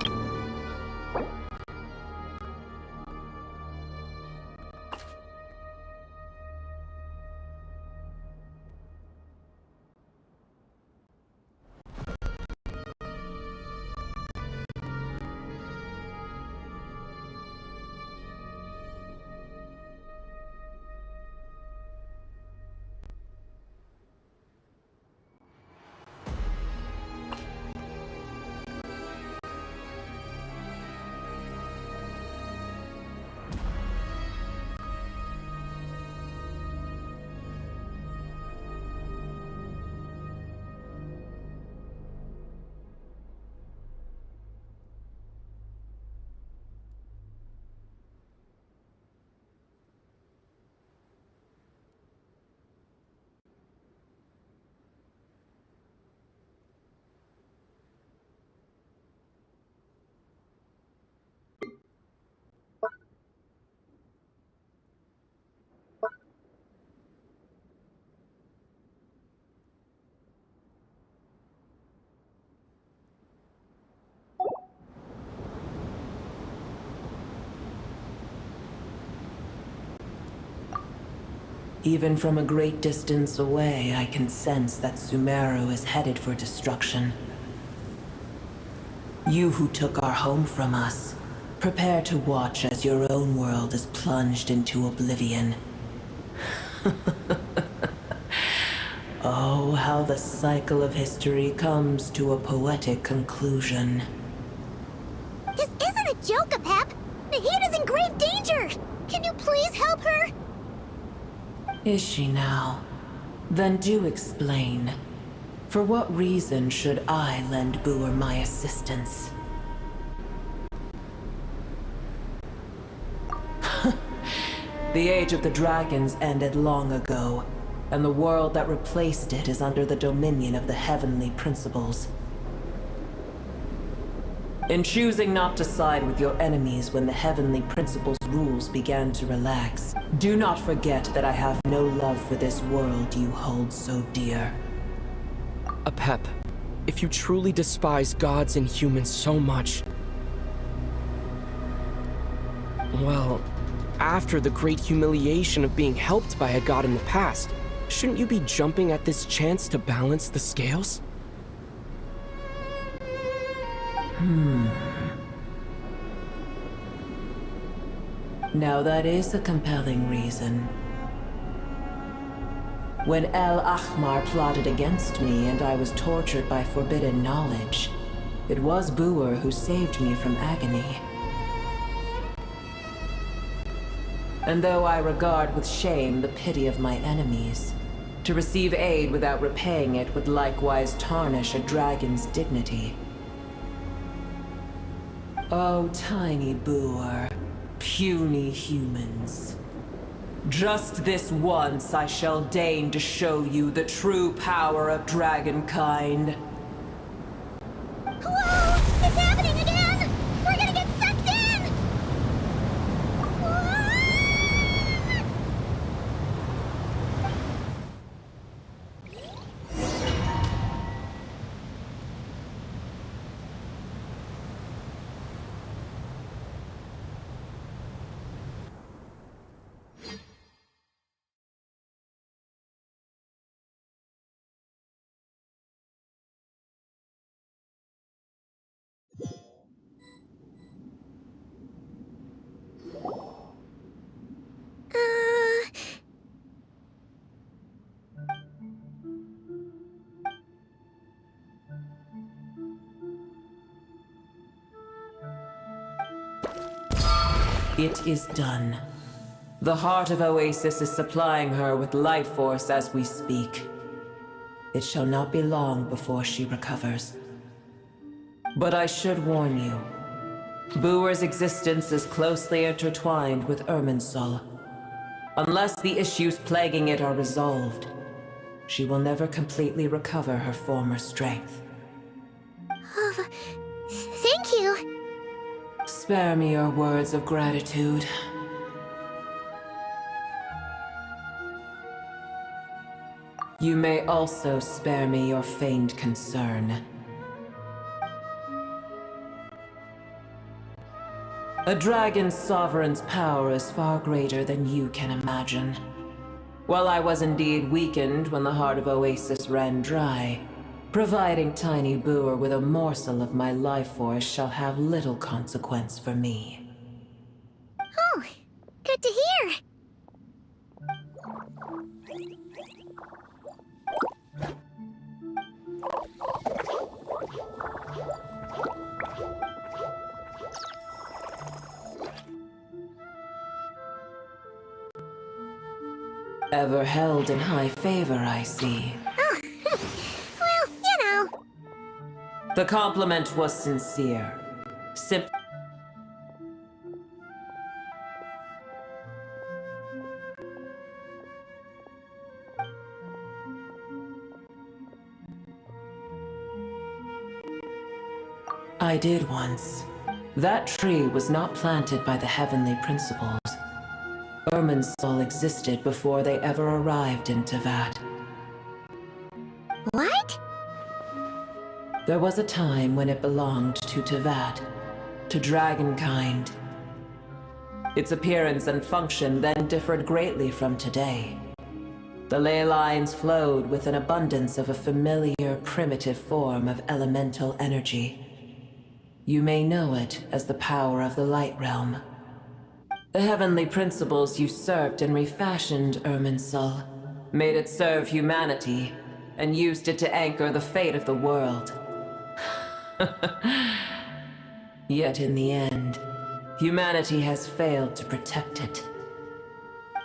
Even from a great distance away, I can sense that Sumeru is headed for destruction. You who took our home from us, prepare to watch as your own world is plunged into oblivion. Oh, how the cycle of history comes to a poetic conclusion. This isn't a joke, Apep! Nahida's in grave danger! Can you please help her? Is she now? Then do explain. For what reason should I lend Booer my assistance? The age of the dragons ended long ago, and the world that replaced it is under the dominion of the heavenly principles. In choosing not to side with your enemies when the heavenly principles' rules began to relax, do not forget that I have no love for this world you hold so dear. Apep, if you truly despise gods and humans so much, well, after the great humiliation of being helped by a god in the past, shouldn't you be jumping at this chance to balance the scales? Now that is a compelling reason. When El Ahmar plotted against me and I was tortured by forbidden knowledge, it was Booer who saved me from agony. And though I regard with shame the pity of my enemies, to receive aid without repaying it would likewise tarnish a dragon's dignity. Oh, tiny Booer, puny humans. Just this once I shall deign to show you the true power of dragonkind. Whoa! It's happening again! We're gonna get sucked in! It is done. The heart of Oasis is supplying her with life force as we speak. It shall not be long before she recovers. But I should warn you, Booer's existence is closely intertwined with Irminsul. Unless the issues plaguing it are resolved, she will never completely recover her former strength. Thank you. Spare me your words of gratitude. You may also spare me your feigned concern. A dragon's sovereign's power is far greater than you can imagine. While I was indeed weakened when the heart of Oasis ran dry, providing tiny Booer with a morsel of my life force shall have little consequence for me. Oh, good to hear. Ever held in high favor, I see. Oh, well, you know. The compliment was sincere. I did once. That tree was not planted by the heavenly principles. Irminsul existed before they ever arrived in Teyvat. What? There was a time when it belonged to Teyvat, to dragonkind. Its appearance and function then differed greatly from today. The ley lines flowed with an abundance of a familiar, primitive form of elemental energy. You may know it as the power of the Light Realm. The heavenly principles usurped and refashioned Irminsul, made it serve humanity, and used it to anchor the fate of the world. Yet in the end, humanity has failed to protect it.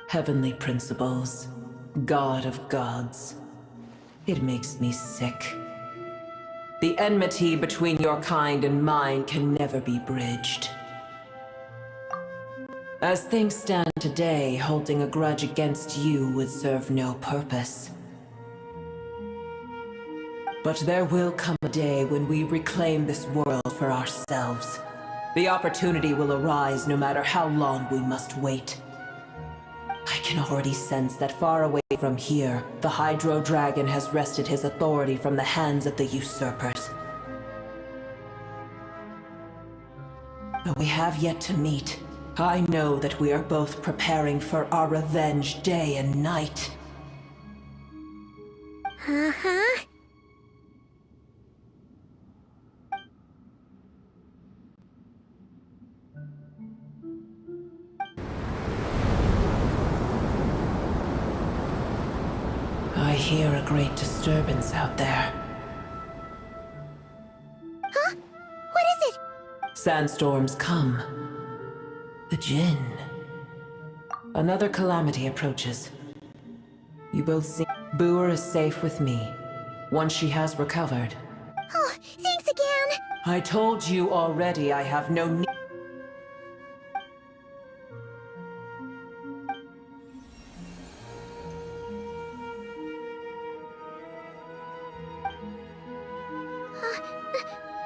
Heavenly principles, God of gods. It makes me sick. The enmity between your kind and mine can never be bridged. As things stand today, holding a grudge against you would serve no purpose. But there will come a day when we reclaim this world for ourselves. The opportunity will arise no matter how long we must wait. I can already sense that far away from here, the Hydro Dragon has wrested his authority from the hands of the usurpers. Though we have yet to meet, I know that we are both preparing for our revenge day and night. Uh-huh. I hear a great disturbance out there. Huh? What is it? Sandstorms come. The Jinn. Another calamity approaches. You both see Booer is safe with me, once she has recovered. Oh, thanks again! I told you already I have no need.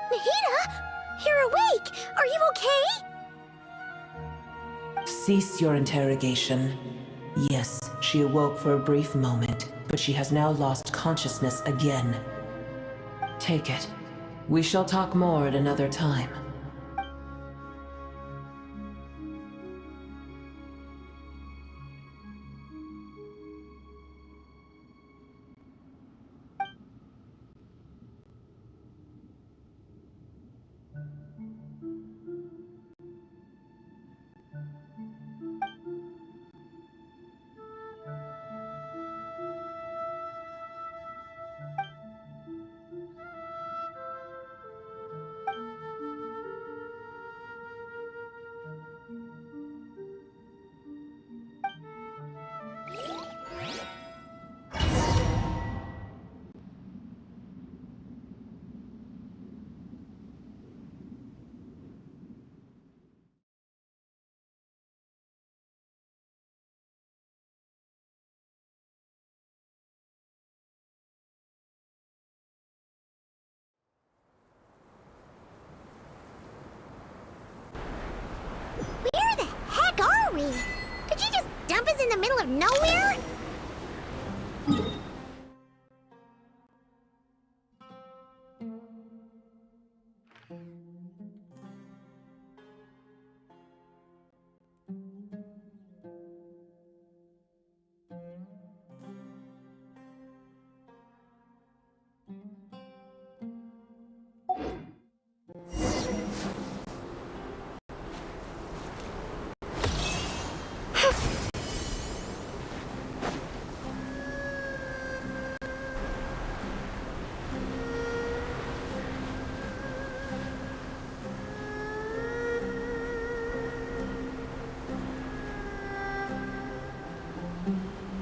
Mahita? You're awake! Are you okay? Cease your interrogation. Yes, she awoke for a brief moment, but she has now lost consciousness again. Take it. We shall talk more at another time. Where the heck are we? Did you just dump us in the middle of nowhere?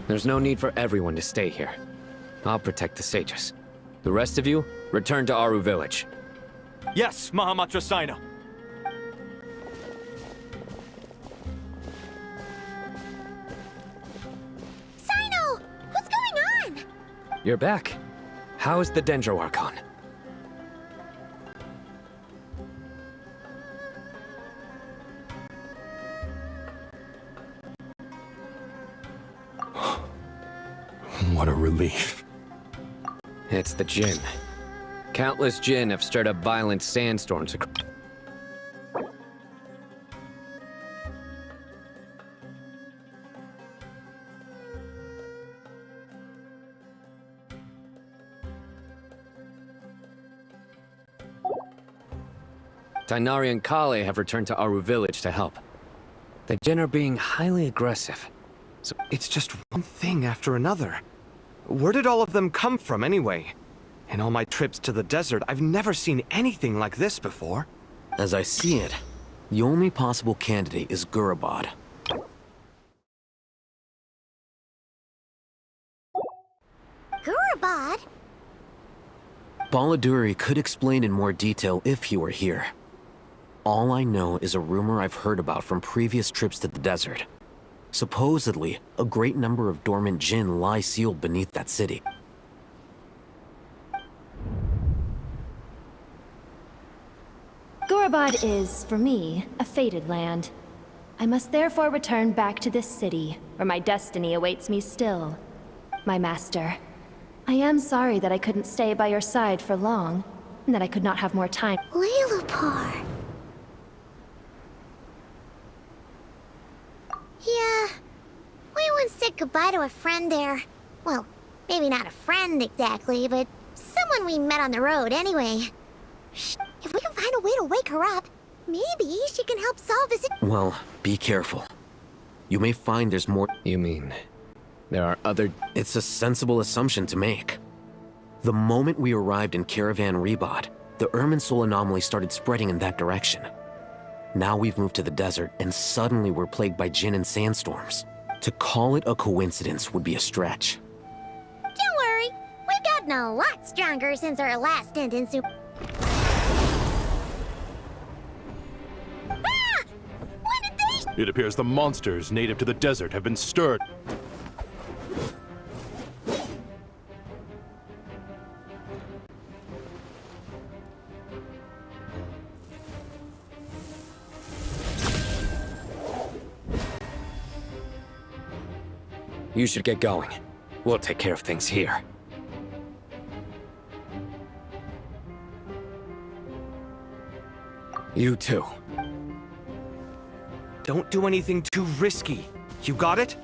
There's no need for everyone to stay here. I'll protect the sages. The rest of you, return to Aru village. Yes, Mahamatra Sina. Sino! What's going on? You're back. How's the Dendro Archon? What a relief. It's the Jinn. Countless Jinn have stirred up violent sandstorms. Tainari and Kale have returned to Aru village to help. The Jin are being highly aggressive. So it's just one thing after another. Where did all of them come from anyway? In all my trips to the desert, I've never seen anything like this before. As I see it, the only possible candidate is Gurabad. Gurabad? Baladuri could explain in more detail if he were here. All I know is a rumor I've heard about from previous trips to the desert. Supposedly, a great number of dormant Jinn lie sealed beneath that city. Gurabad is, for me, a fated land. I must therefore return back to this city, where my destiny awaits me still. My master, I am sorry that I couldn't stay by your side for long, and that I could not have more time. Leilupar. Yeah, we once said goodbye to a friend there. Well, maybe not a friend exactly, but someone we met on the road anyway. If we can find a way to wake her up, maybe she can help solve this. Well, be careful. You may find there's more. You mean, there are other... It's a sensible assumption to make. The moment we arrived in Caravan Rebod, the Irminsul anomaly started spreading in that direction. Now we've moved to the desert, and suddenly we're plagued by Jinn and sandstorms. To call it a coincidence would be a stretch. Don't worry, we've gotten a lot stronger since our last stint in Super. Ah! When did they? It appears the monsters native to the desert have been stirred. You should get going. We'll take care of things here. You too. Don't do anything too risky. You got it?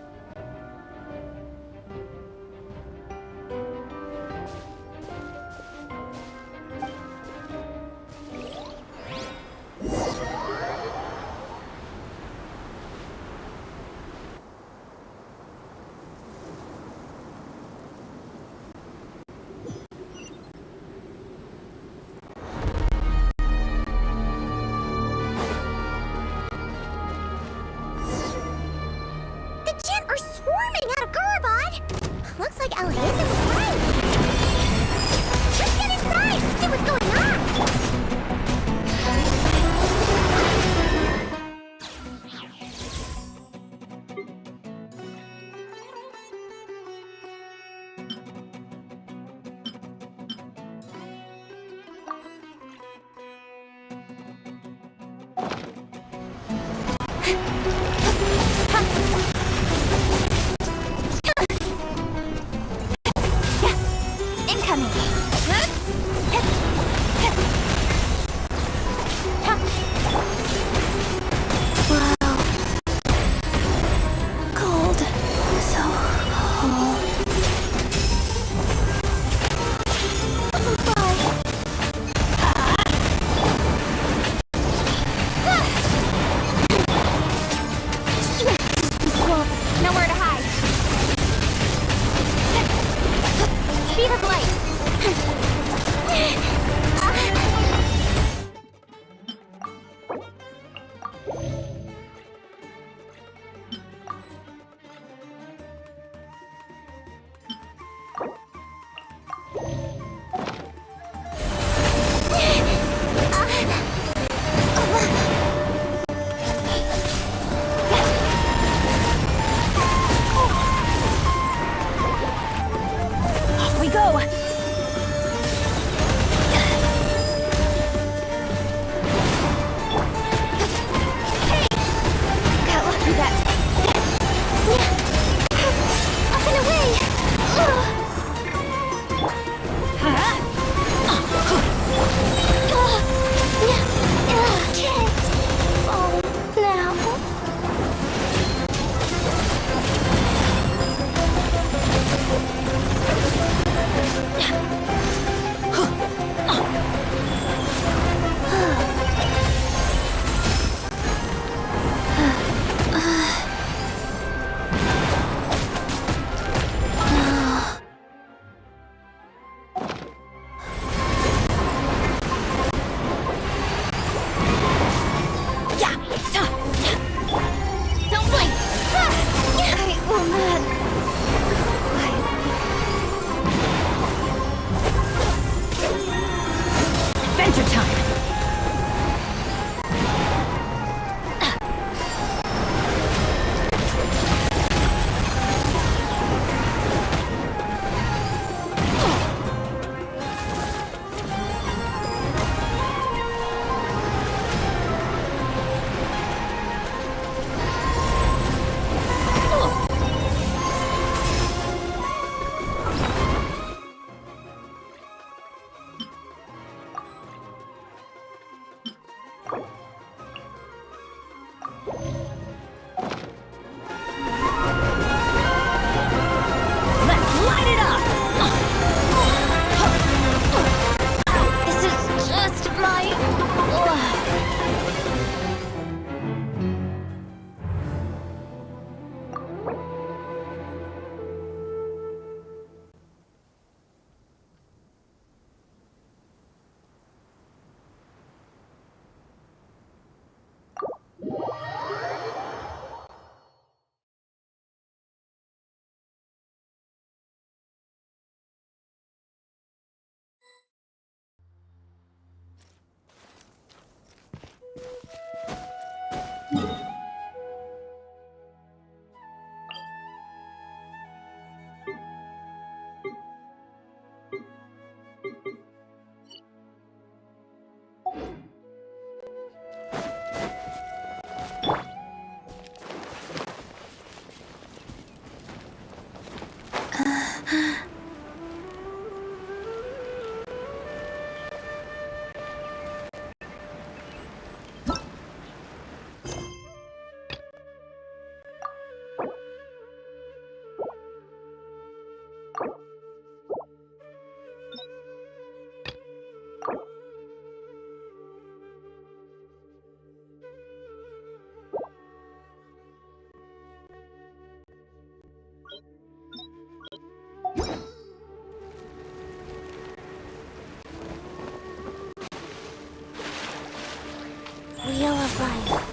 wheel of life.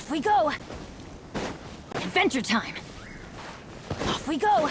Off we go! Adventure time! Off Off we go!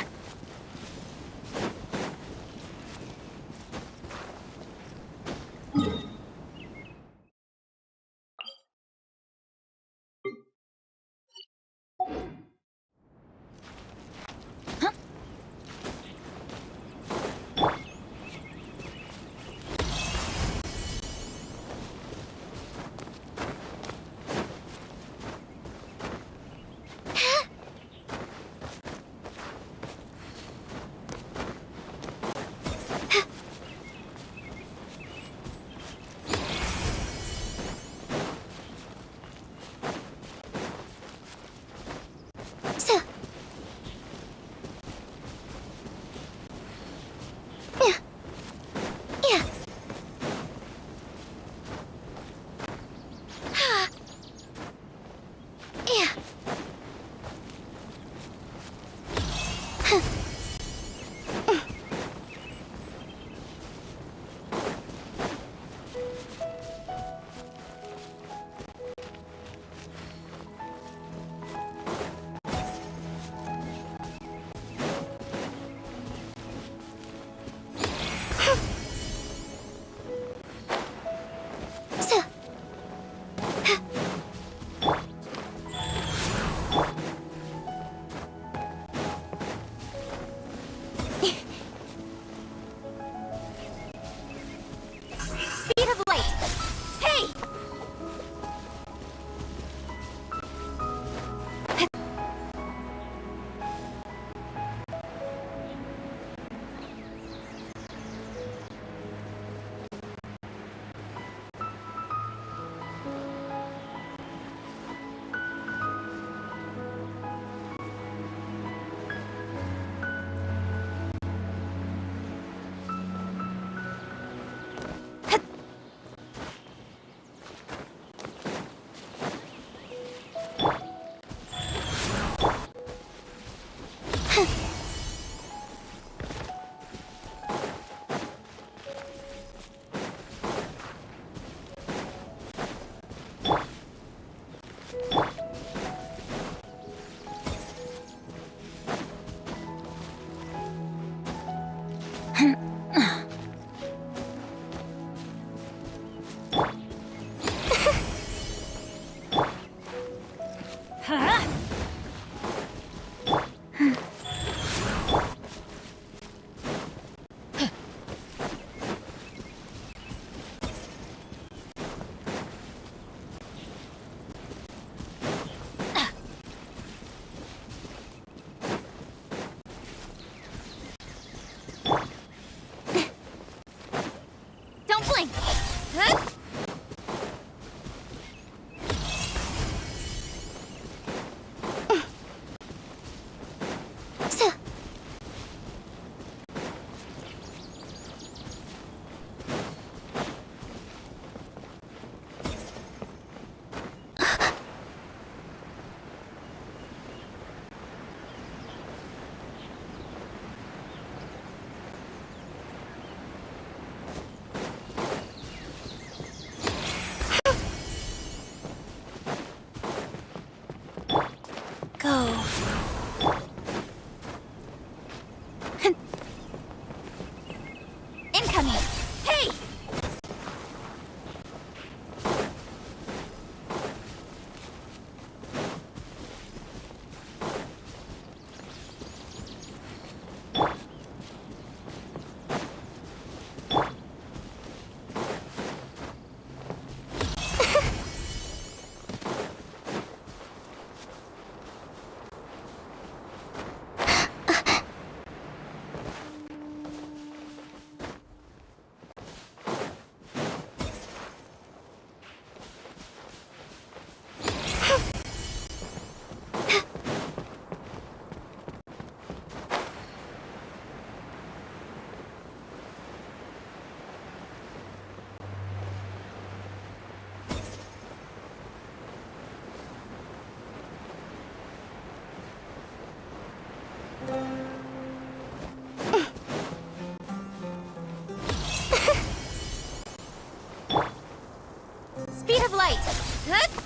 Speed of light! Huh?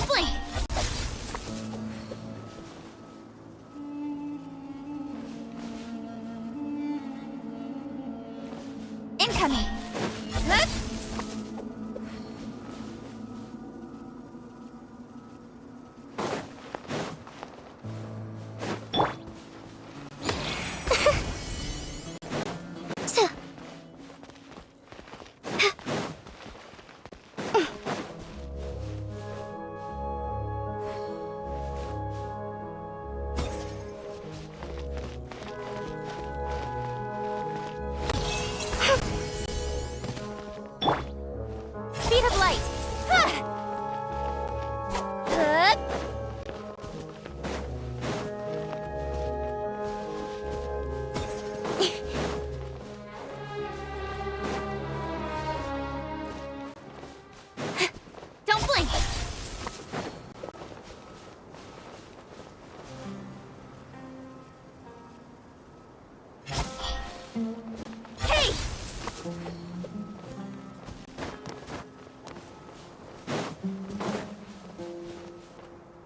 Don't blink! Incoming! Huh?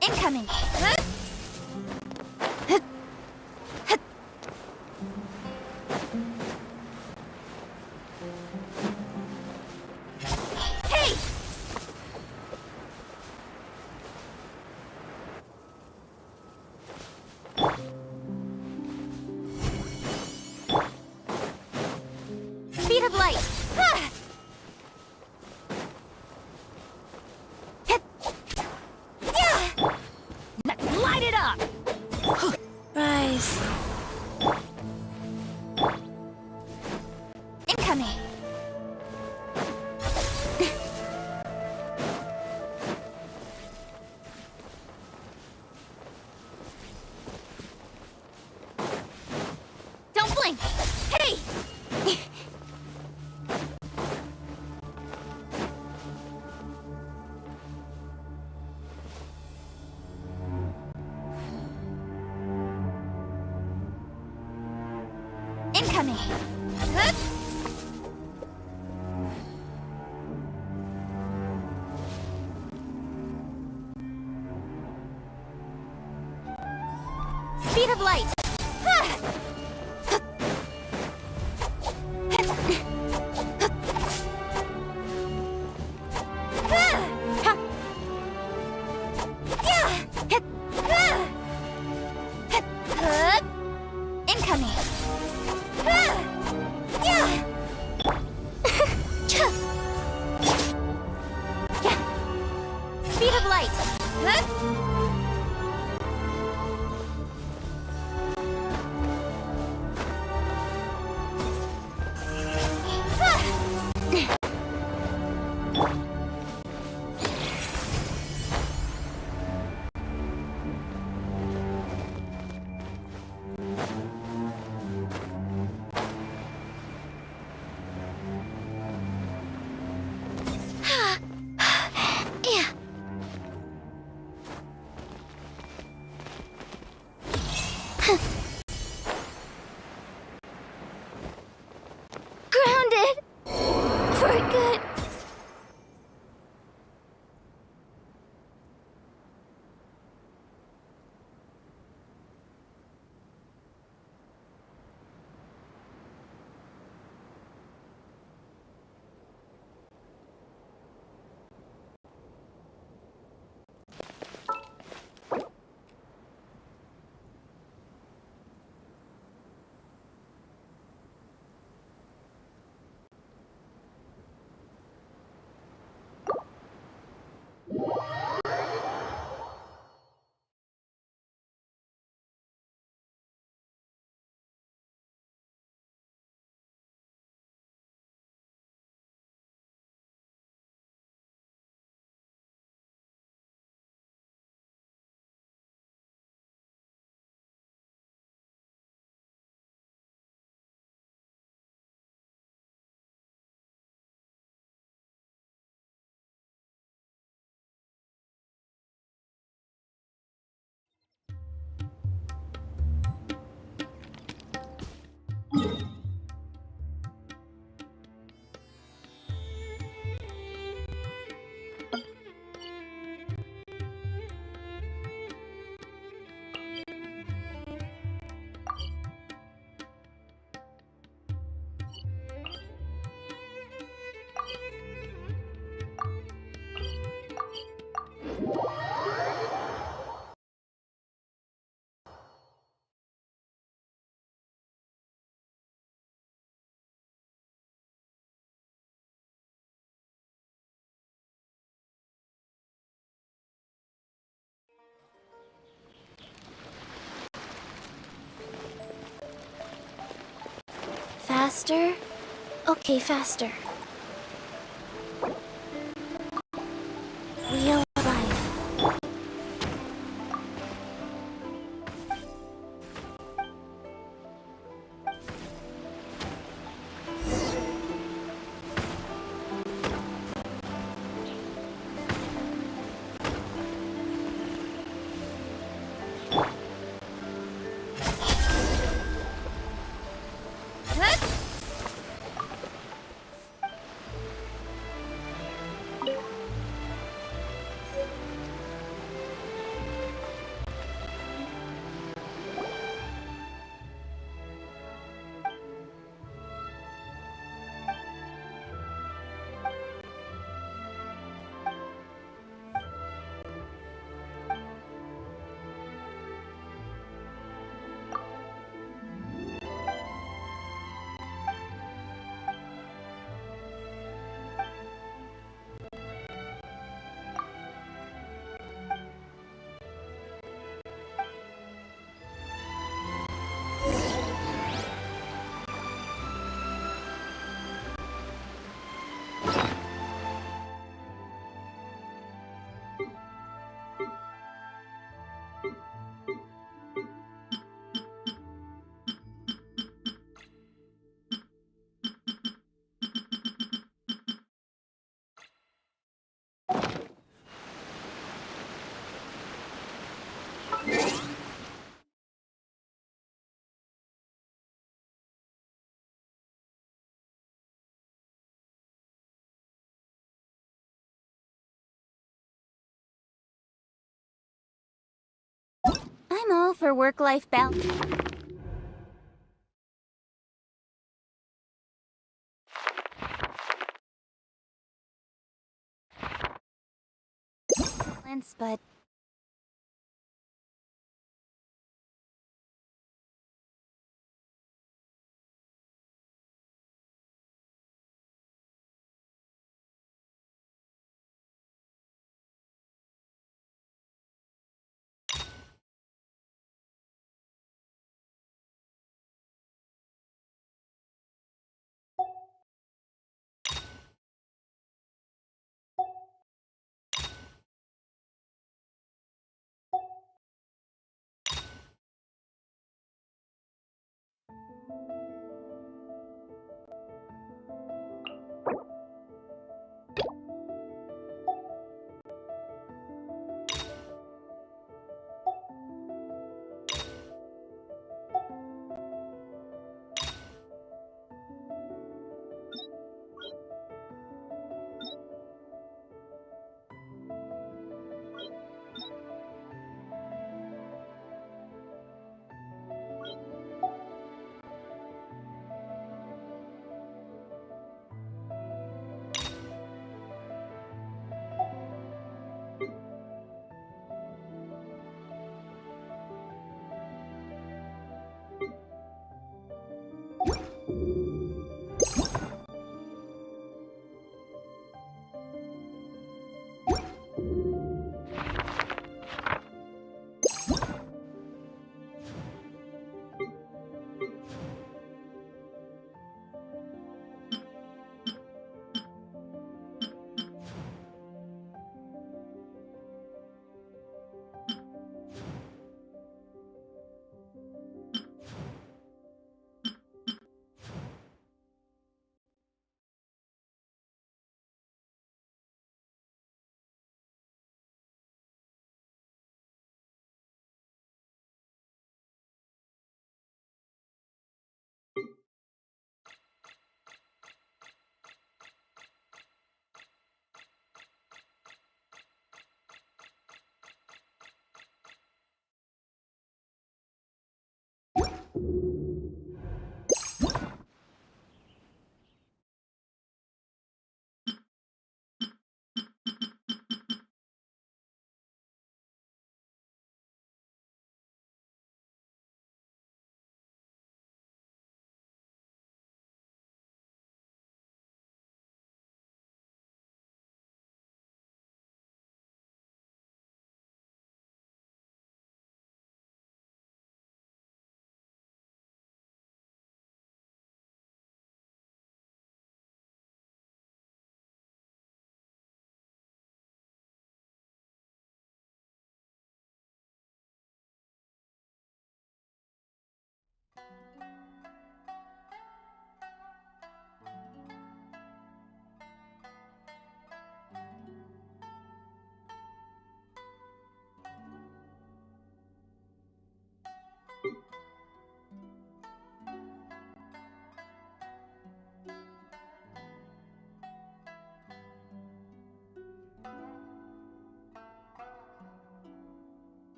Incoming! Hey! Speed of light! Light it up! Rise. Incoming. Don't blink. Hey! Incoming! Huh? Speed of light! Incoming! Speed of light! Faster? Okay, faster. We are alive. I'm all for work-life balance. But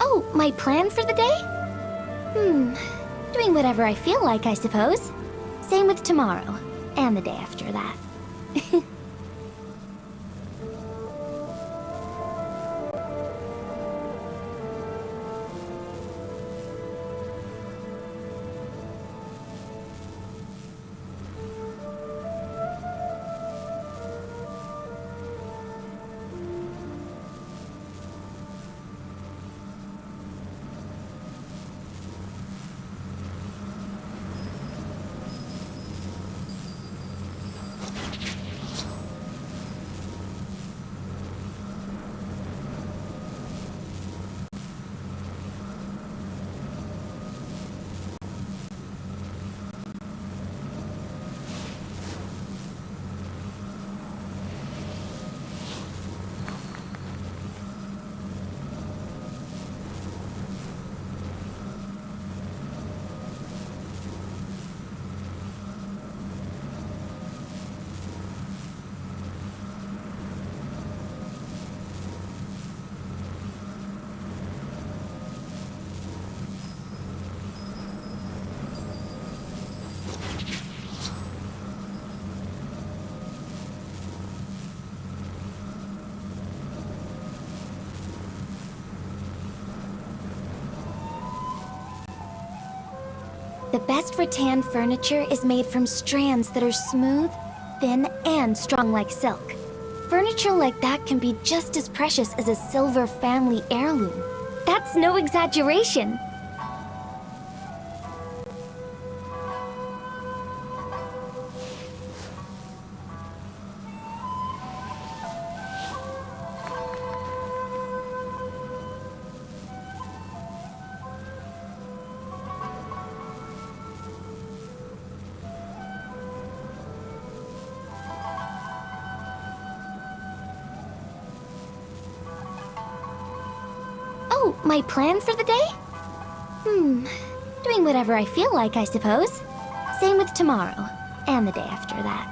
Oh, my plan for the day? Doing whatever I feel like, I suppose. Same with tomorrow, and the day after that. The best rattan furniture is made from strands that are smooth, thin, and strong like silk. Furniture like that can be just as precious as a silver family heirloom. That's no exaggeration. Oh, my plan for the day? Doing whatever I feel like, I suppose. Same with tomorrow, and the day after that.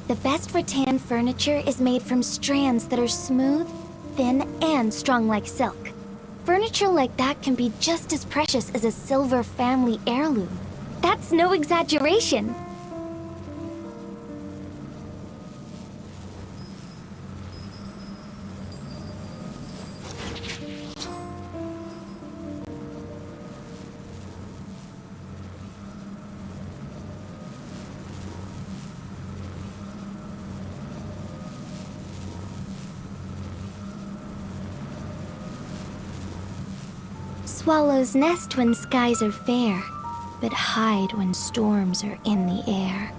The best rattan furniture is made from strands that are smooth, thin, and strong like silk. Furniture like that can be just as precious as a silver family heirloom. That's no exaggeration. Swallows nest when skies are fair, but hide when storms are in the air.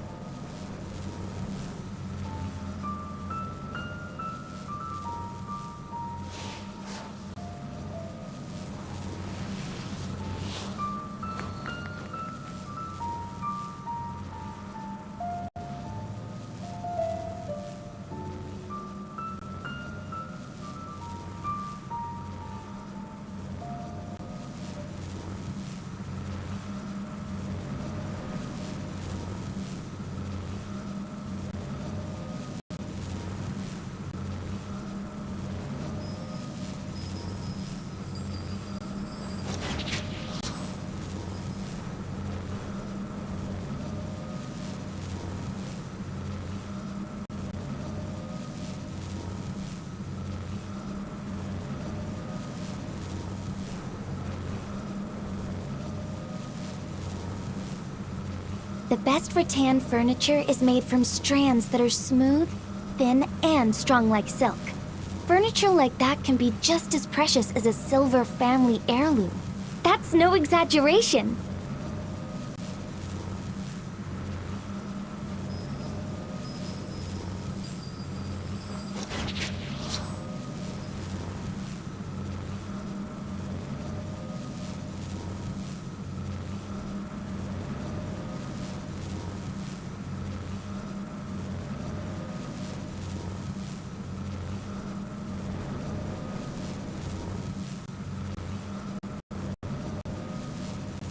The best rattan furniture is made from strands that are smooth, thin, and strong like silk. Furniture like that can be just as precious as a silver family heirloom. That's no exaggeration.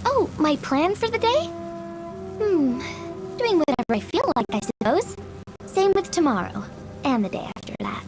Oh, my plan for the day? Doing whatever I feel like, I suppose. Same with tomorrow, and the day after that.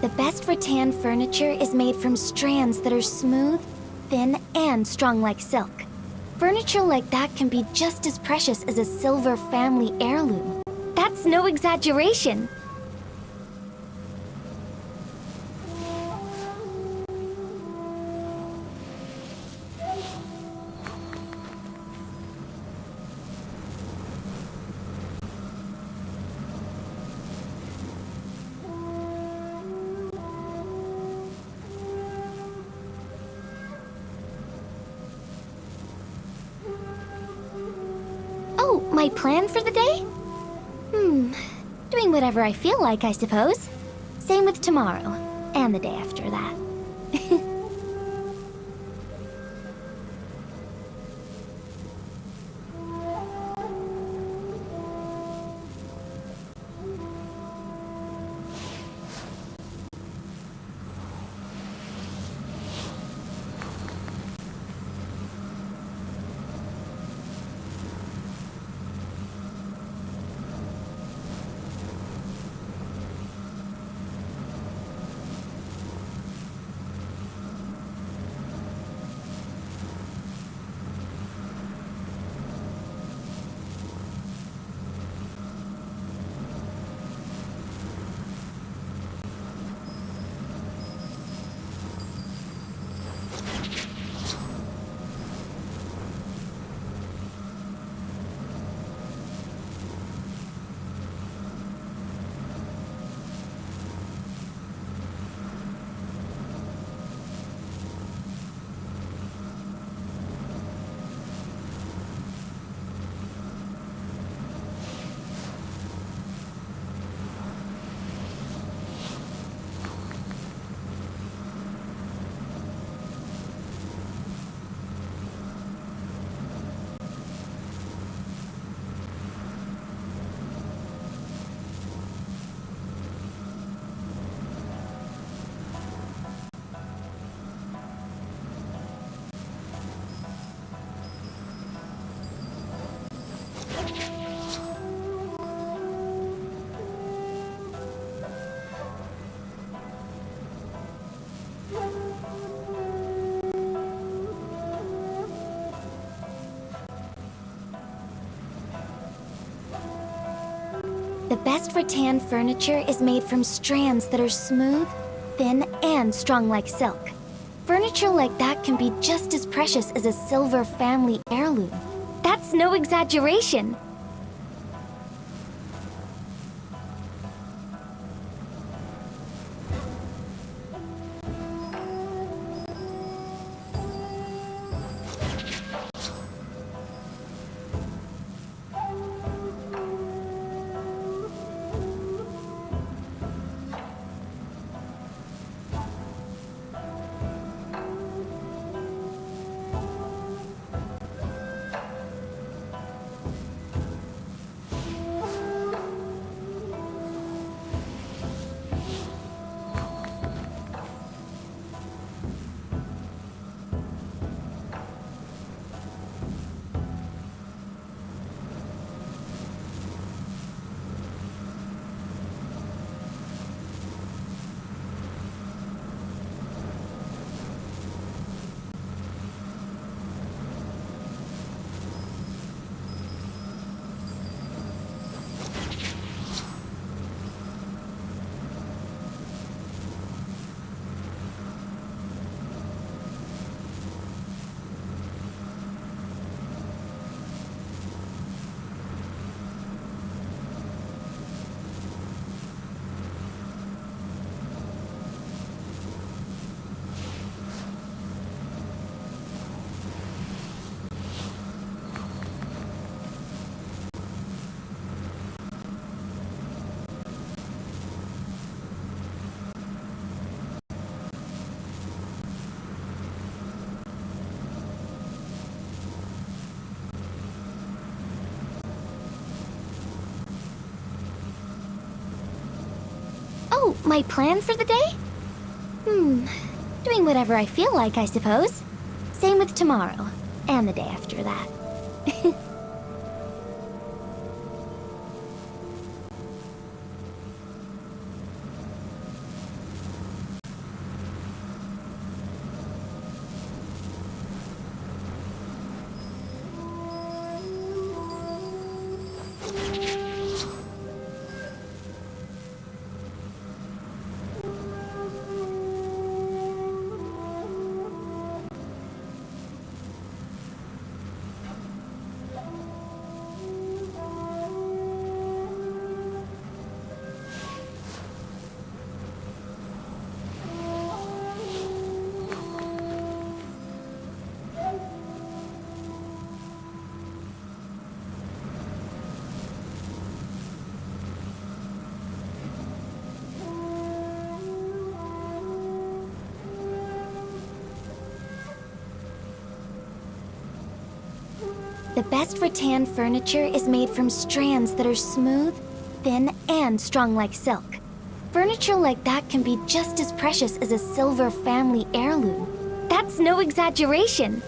The best rattan furniture is made from strands that are smooth, thin, and strong like silk. Furniture like that can be just as precious as a silver family heirloom. That's no exaggeration. Oh, my plan for the day? Doing whatever I feel like, I suppose. Same with tomorrow, and the day after that. The best rattan furniture is made from strands that are smooth, thin, and strong like silk. Furniture like that can be just as precious as a silver family heirloom. That's no exaggeration. Oh, my plan for the day? Doing whatever I feel like, I suppose. Same with tomorrow, and the day after that. The best rattan furniture is made from strands that are smooth, thin, and strong like silk. Furniture like that can be just as precious as a silver family heirloom. That's no exaggeration.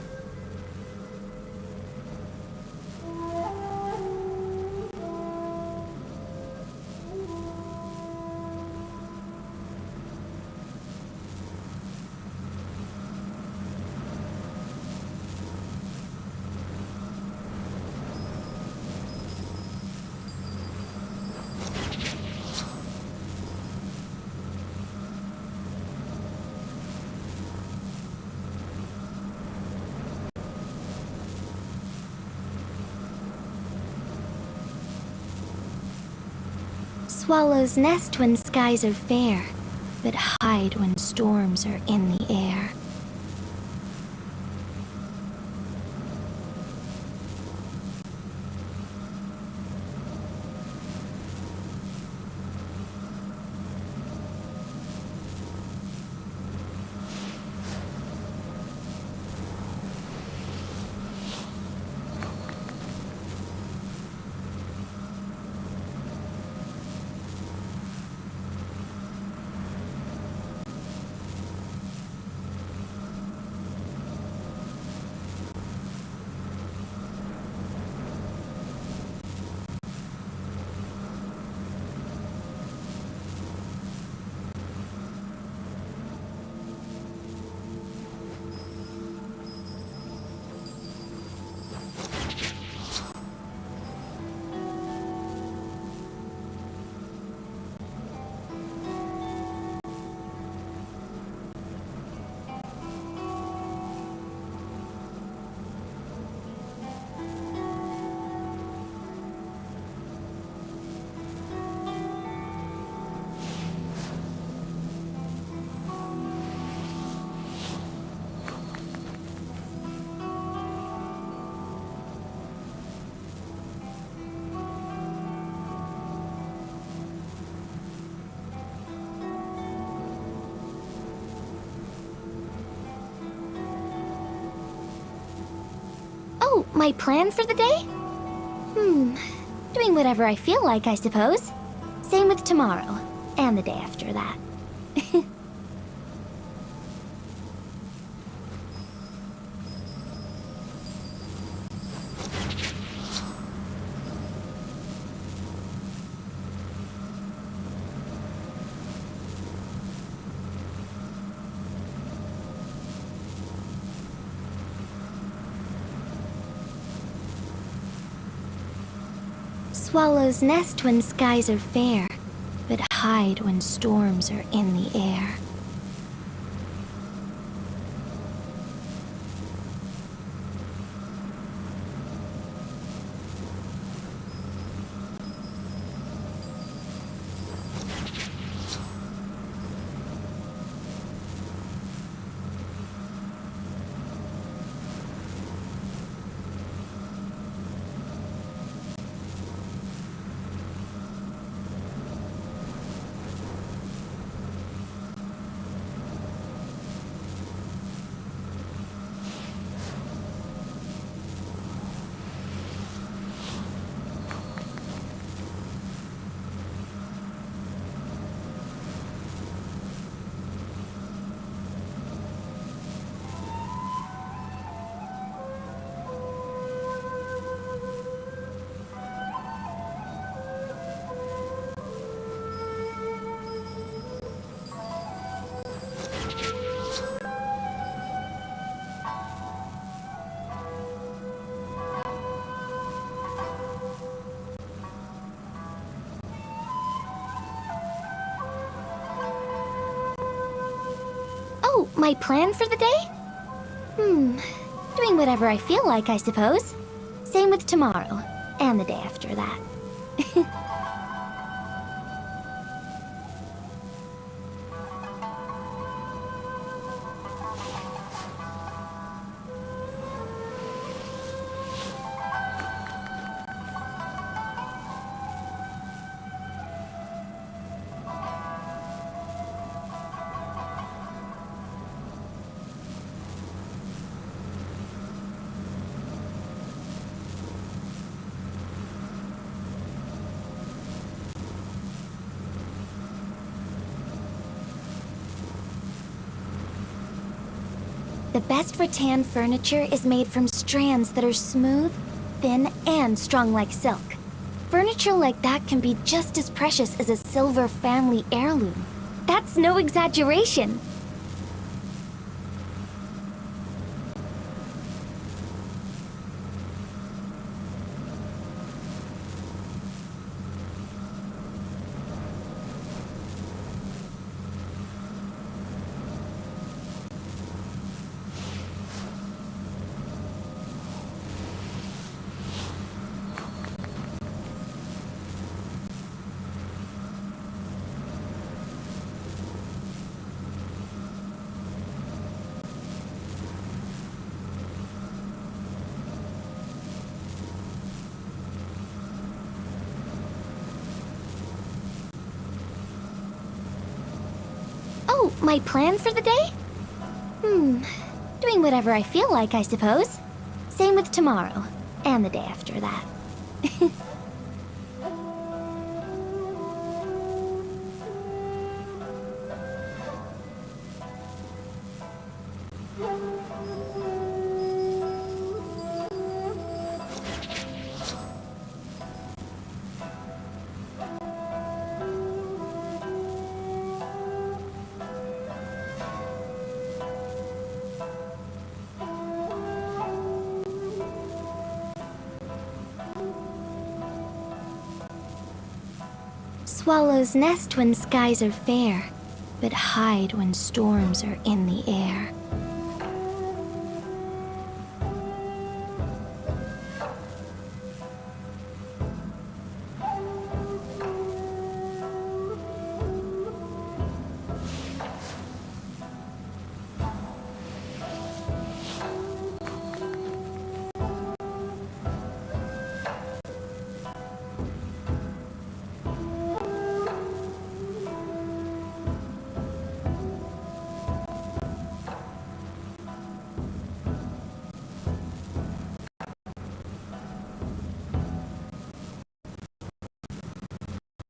Swallows nest when skies are fair, but hide when storms are in the air. Oh, my plan for the day? Doing whatever I feel like, I suppose. Same with tomorrow, and the day after that. Swallows nest when skies are fair, but hide when storms are in the air. Oh, my plan for the day? Doing whatever I feel like, I suppose. Same with tomorrow, and the day after that. The best rattan furniture is made from strands that are smooth, thin, and strong like silk. Furniture like that can be just as precious as a silver family heirloom. That's no exaggeration. Oh, my plan for the day? Doing whatever I feel like, I suppose. Same with tomorrow, and the day after that. Swallows nest when skies are fair, but hide when storms are in the air.